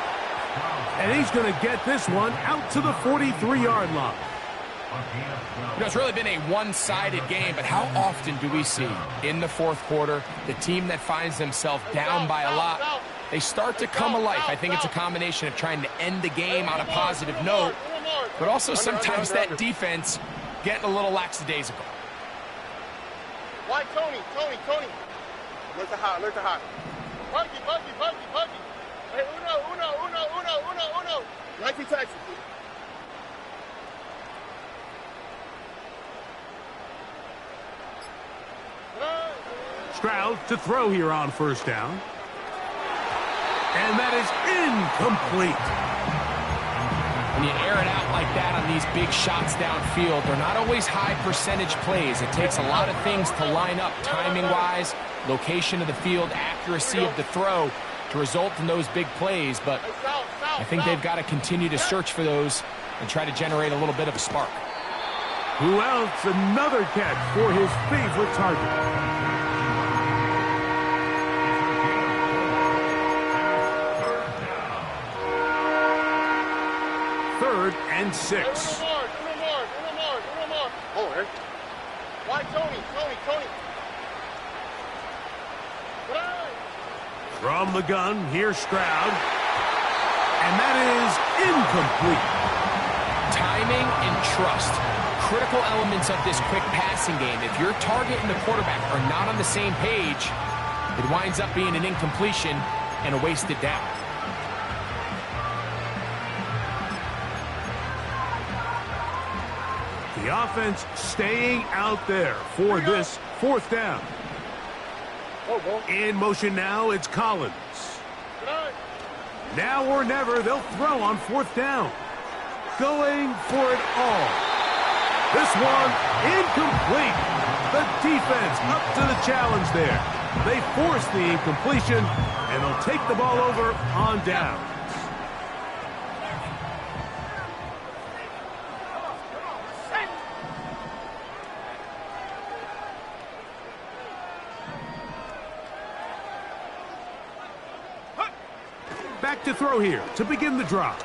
And he's going to get this one out to the 43-yard line. You know, it's really been a one-sided game, but how often do we see in the fourth quarter the team that finds themselves down by a lot, they start to come alive? I think it's a combination of trying to end the game on a positive note, but also sometimes that defense getting a little lackadaisical. Why, Tony? Alert to high. Buggy. Hey, uno. 19 taxi. Stroud to throw here on first down. And that is incomplete. When you air it out like that on these big shots downfield, they're not always high percentage plays. It takes a lot of things to line up timing-wise, location of the field, accuracy of the throw to result in those big plays. But I think they've got to continue to search for those and try to generate a little bit of a spark. Who else? Another catch for his favorite target. Third and 6. Uno more. Oh, hey. Why, Tony? From the gun, here's Stroud. And that is incomplete. Timing and trust, critical elements of this quick passing game. If your target and the quarterback are not on the same page, it winds up being an incompletion and a wasted down. The offense staying out there for this fourth down. In motion now, it's Collins. Now or never, they'll throw on fourth down. Going for it all. This one incomplete. The defense up to the challenge there. They force the incompletion, and they'll take the ball over on down. Back to throw here to begin the drive.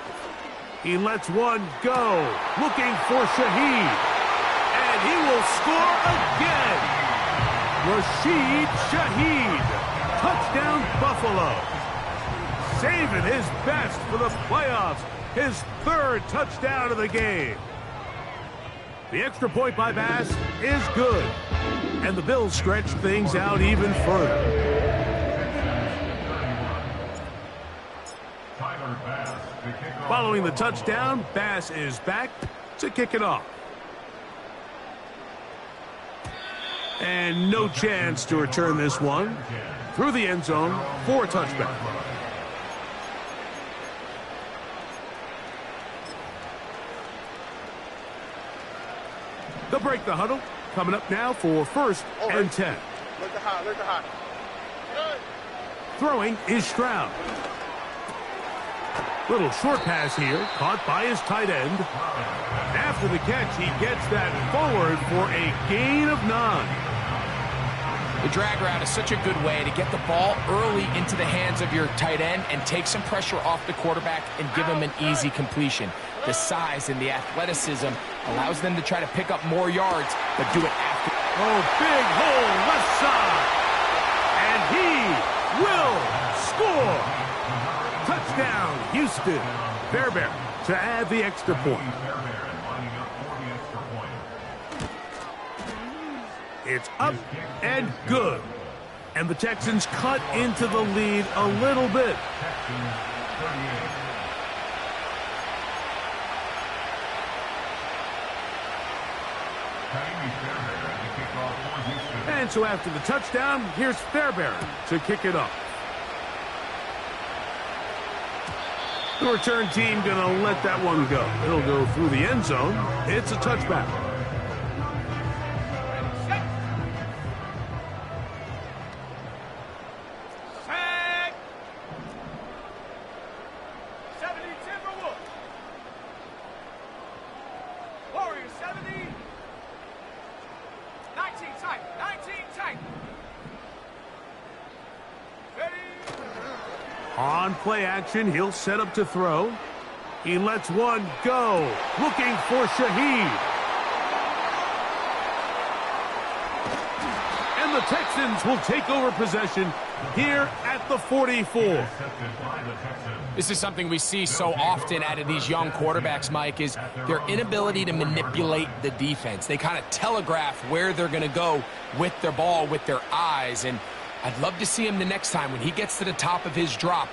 He lets one go, looking for Shaheed. And he will score again. Rashid Shaheed. Touchdown, Buffalo. Saving his best for the playoffs. His third touchdown of the game. The extra point by Bass is good. And the Bills stretch things out even further. Following the touchdown, Bass is back to kick it off. And no chance to return this one through the end zone for a touchback. They'll break the huddle. Coming up now for first and 10. Alert to high. Throwing is Stroud. Little short pass here, caught by his tight end. After the catch, he gets that forward for a gain of 9. The drag route is such a good way to get the ball early into the hands of your tight end and take some pressure off the quarterback and give him an easy completion. The size and the athleticism allows them to try to pick up more yards, but do it after. Oh, big hole left side. And he will score. Touchdown, Houston. Fairbairn to add the extra point. It's up and good. And the Texans cut into the lead a little bit. And so after the touchdown, here's Fairbairn to kick it off. The return team going to let that one go. It'll go through the end zone. It's a touchback. Sack. 70 Timberwolves. Warriors 70. 19 tight. Ready. On play action, he'll set up to throw. He lets one go, looking for Shaheed. Texans will take over possession here at the 44. This is something we see so often out of these young quarterbacks, Mike, is their inability to manipulate the defense. They kind of telegraph where they're going to go with their ball, with their eyes. And I'd love to see him the next time when he gets to the top of his drop,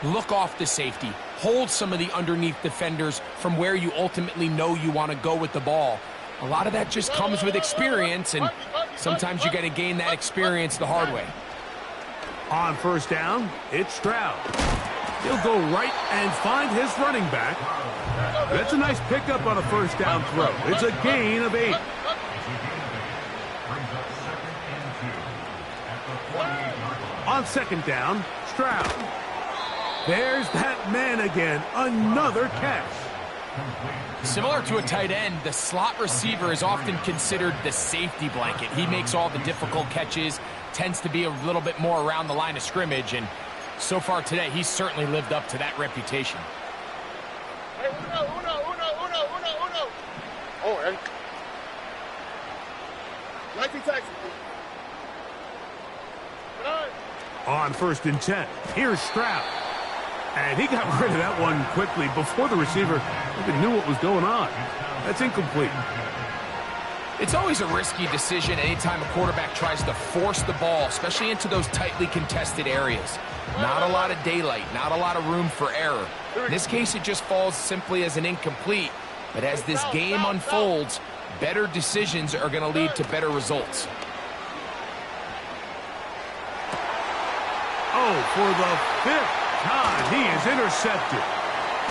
look off the safety, hold some of the underneath defenders from where you ultimately know you want to go with the ball. A lot of that just comes with experience, and sometimes you got to gain that experience the hard way. On first down, it's Stroud. He'll go right and find his running back. That's a nice pickup on a first down throw. It's a gain of 8. On second down, Stroud. There's that man again. Another catch. Similar to a tight end, the slot receiver is often considered the safety blanket. He makes all the difficult catches, tends to be a little bit more around the line of scrimmage, and so far today, he's certainly lived up to that reputation. Hey, uno. Oh, Aaron. 19 taxi. On first and 10, here's Stroud. And he got rid of that one quickly before the receiver even knew what was going on. That's incomplete. It's always a risky decision anytime a quarterback tries to force the ball, especially into those tightly contested areas. Not a lot of daylight, not a lot of room for error. In this case, it just falls simply as an incomplete. But as this game unfolds, better decisions are going to lead to better results. Oh, for the 5th time, he is intercepted.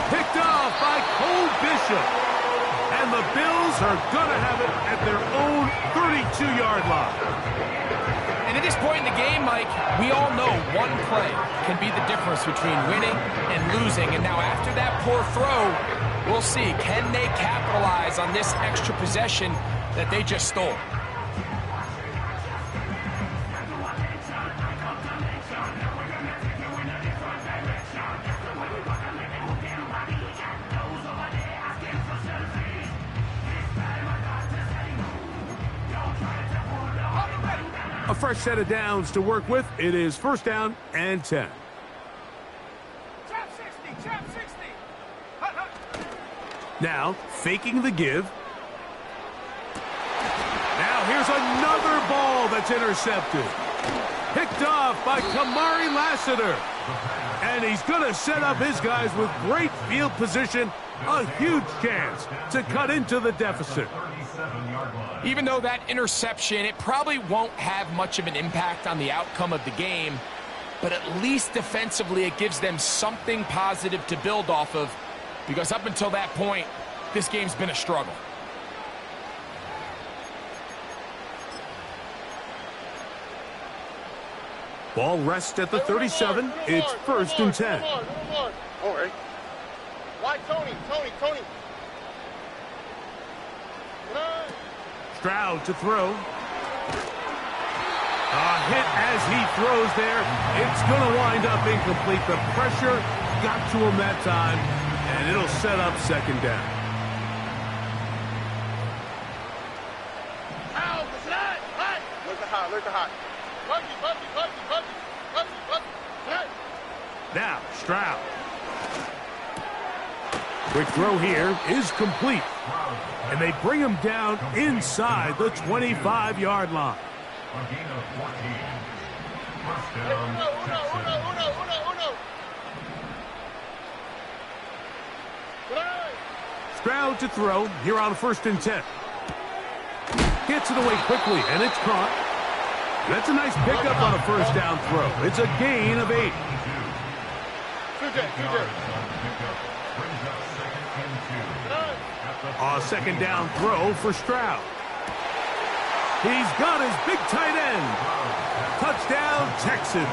Picked off by Cole Bishop. And the Bills are going to have it at their own 32-yard line. And at this point in the game, Mike, we all know one play can be the difference between winning and losing. And now after that poor throw, we'll see, can they capitalize on this extra possession that they just stole? A fresh set of downs to work with. It is first down and 10. Chap 60, chap 60. Now, faking the give. Now, here's another ball that's intercepted. Picked off by Kamari Lassiter. And he's going to set up his guys with great field position. A huge chance to cut into the deficit. Even though that interception, it probably won't have much of an impact on the outcome of the game, but at least defensively it gives them something positive to build off of, because up until that point, this game's been a struggle. Ball rests at the 37. It's first and 10. All right. Why Tony? Stroud to throw. A hit as he throws there. It's going to wind up incomplete. The pressure got to him that time, and it'll set up second down. Ow, what's that? Hot. Look the hot. Buggy. Now, Stroud. Quick throw here is complete. And they bring him down inside the 25-yard line. A gain of 14. First down, Uno. Stroud to throw here on first and 10. Gets it away quickly, and it's caught. That's a nice pickup on a first down throw. It's a gain of 8. A second down throw for Stroud. He's got his big tight end. Touchdown, Texans.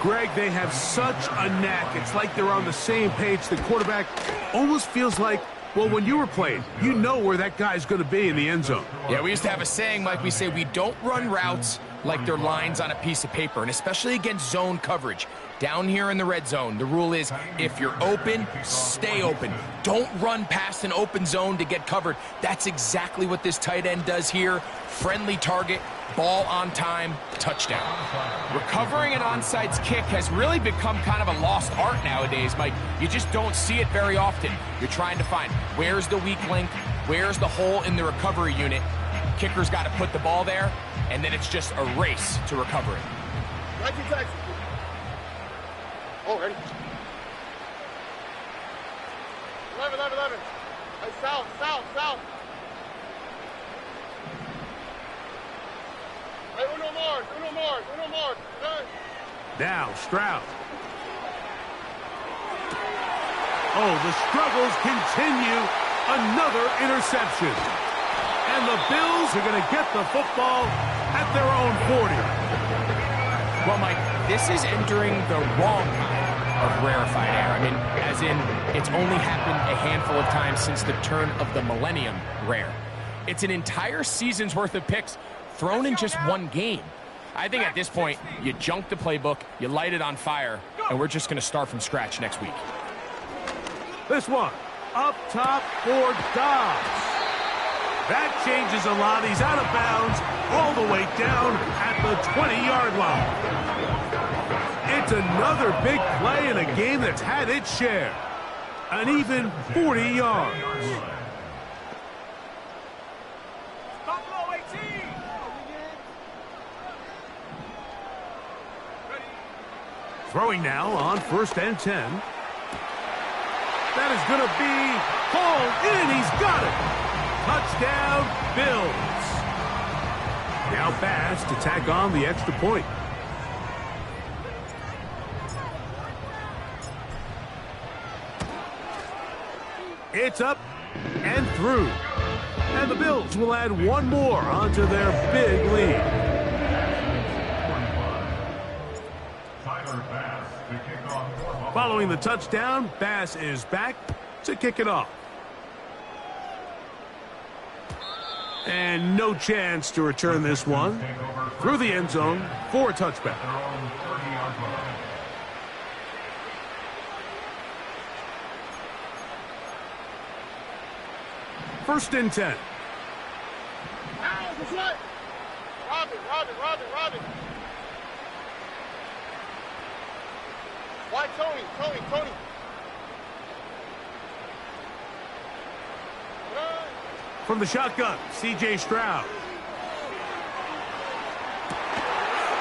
Greg, they have such a knack. It's like they're on the same page. The quarterback almost feels like, well, when you were playing, you know where that guy's going to be in the end zone. Yeah, we used to have a saying, Mike, we say we don't run routes like they're lines on a piece of paper, and especially against zone coverage. Down here in the red zone, the rule is if you're open, stay open. Don't run past an open zone to get covered. That's exactly what this tight end does here. Friendly target, ball on time, touchdown. Recovering an onside kick has really become kind of a lost art nowadays, Mike. You just don't see it very often. You're trying to find where's the weak link, where's the hole in the recovery unit. Kicker's got to put the ball there, and then it's just a race to recover it. 19 seconds. Oh, ready? 11. Hey, south. Hey, uno more. Hey. Now, Stroud. Oh, the struggles continue. Another interception. And the Bills are going to get the football at their own 40. Well, Mike, this is entering the wrong kind of rarefied air. I mean, as in, it's only happened a handful of times since the turn of the millennium rare. It's an entire season's worth of picks thrown in just one game. I think at this point, you junk the playbook, you light it on fire, and we're just going to start from scratch next week. This one, up top for Dobbs. That changes a lot. He's out of bounds all the way down at the 20-yard line. It's another big play in a game that's had its share. An even 40 yards. Buffalo 18. Throwing now on 1st and 10. That is going to be hauled in. He's got it. Touchdown, Bills. Now Bass to tack on the extra point. It's up and through. And the Bills will add one more onto their big lead. Following the touchdown, Bass is back to kick it off. And no chance to return this one through the end zone for a touchback. First and 10. Robin. Why Tony? From the shotgun, C.J. Stroud.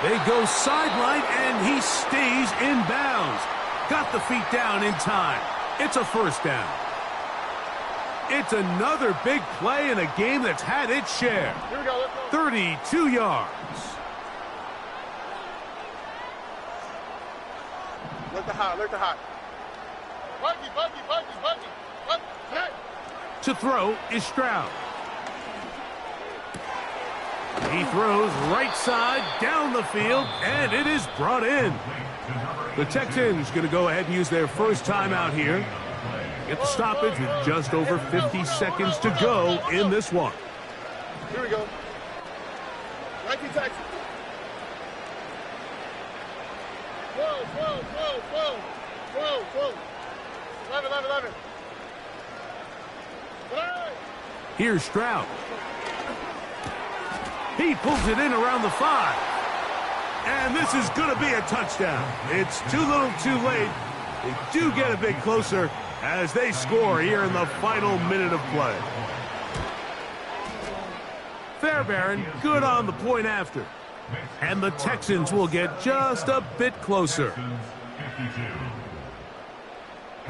They go sideline, and he stays in bounds. Got the feet down in time. It's a first down. It's another big play in a game that's had its share. Here we go, let's go. 32 yards. Look the hot. Buggy. To throw is Stroud. He throws right side down the field, and it is brought in. The Texans going to go ahead and use their first timeout here. Get the stoppage with just over 50 seconds to go in this one. Here we go. 19 seconds. Whoa. 11. Here's Stroud. He pulls it in around the 5. And this is going to be a touchdown. It's too little too late. They do get a bit closer as they score here in the final minute of play. Fairbairn good on the point after. And the Texans will get just a bit closer.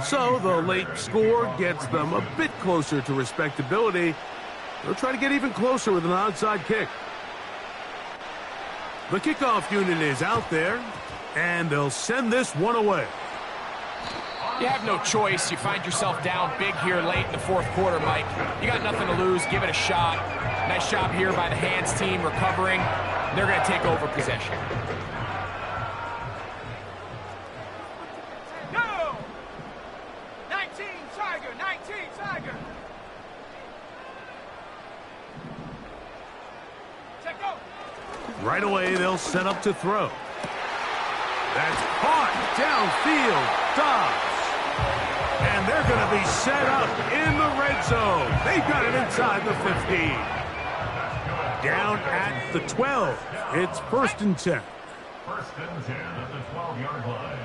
So the late score gets them a bit closer to respectability. They'll try to get even closer with an onside kick. The kickoff unit is out there, and they'll send this one away. You have no choice. You find yourself down big here late in the fourth quarter, Mike. You got nothing to lose. Give it a shot. Nice job here by the hands team recovering. They're going to take over possession. Go! 19 Tiger. Check go. Right away, they'll set up to throw. That's It's caught downfield. Dobbs. And they're going to be set up in the red zone. They've got it inside the 15. Down at the 12. It's 1st and 10. 1st and 10 at the 12-yard line.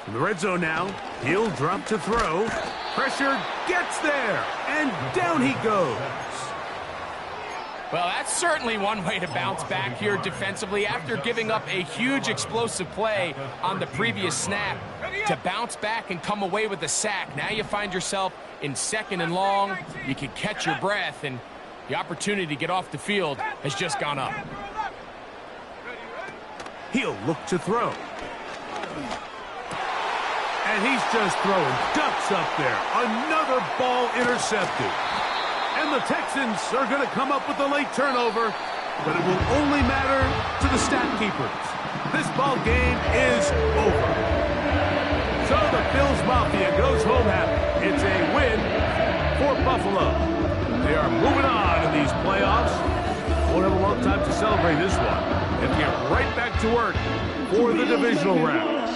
In the red zone now. He'll drop to throw. Pressure gets there. And down he goes. Well, that's certainly one way to bounce back here defensively after giving up a huge explosive play on the previous snap. To bounce back and come away with a sack. Now you find yourself in 2nd and long. You can catch your breath, and the opportunity to get off the field has just gone up. He'll look to throw. And he's just throwing ducks up there. Another ball intercepted. And the Texans are going to come up with a late turnover, but it will only matter to the stat keepers. This ball game is over. So the Bills Mafia goes home happy. It's a win for Buffalo. They are moving on in these playoffs. Won't have a long time to celebrate this one and get right back to work for the divisional round.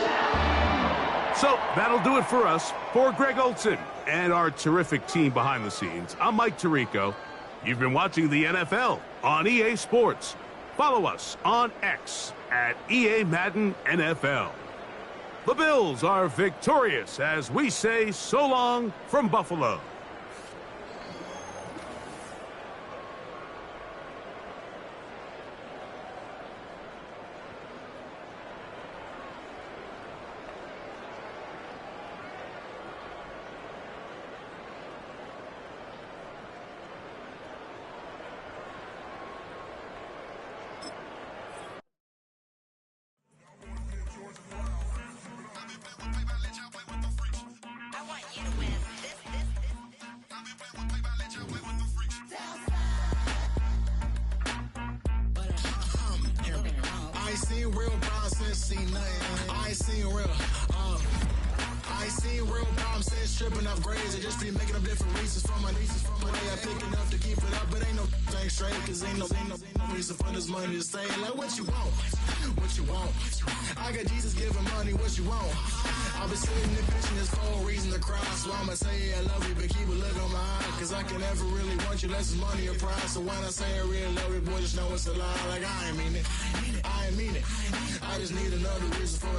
So that'll do it for us. For Greg Olson and our terrific team behind the scenes, I'm Mike Tirico. You've been watching the NFL on EA Sports. Follow us on X at EA Madden NFL. The Bills are victorious as we say so long from Buffalo. I ain't seen real problems since seen nothing. I ain't seen real. I ain't seen real problems since stripping off grades. I just be making up different reasons for my nieces. From my day, I pick enough to keep it up, but ain't no thing straight. Cause ain't no reason for this money to stay. Like what you want, what you want. I got Jesus giving money, what you want. I've been sitting there pitching this for a reason to cry. So I'ma say I love you, but keep a look on my eye. Cause I can never really want you unless it's money or prize. So when I say I really love you, boy, just know it's a lie. Like I ain't mean it. I ain't mean it. I just need another reason for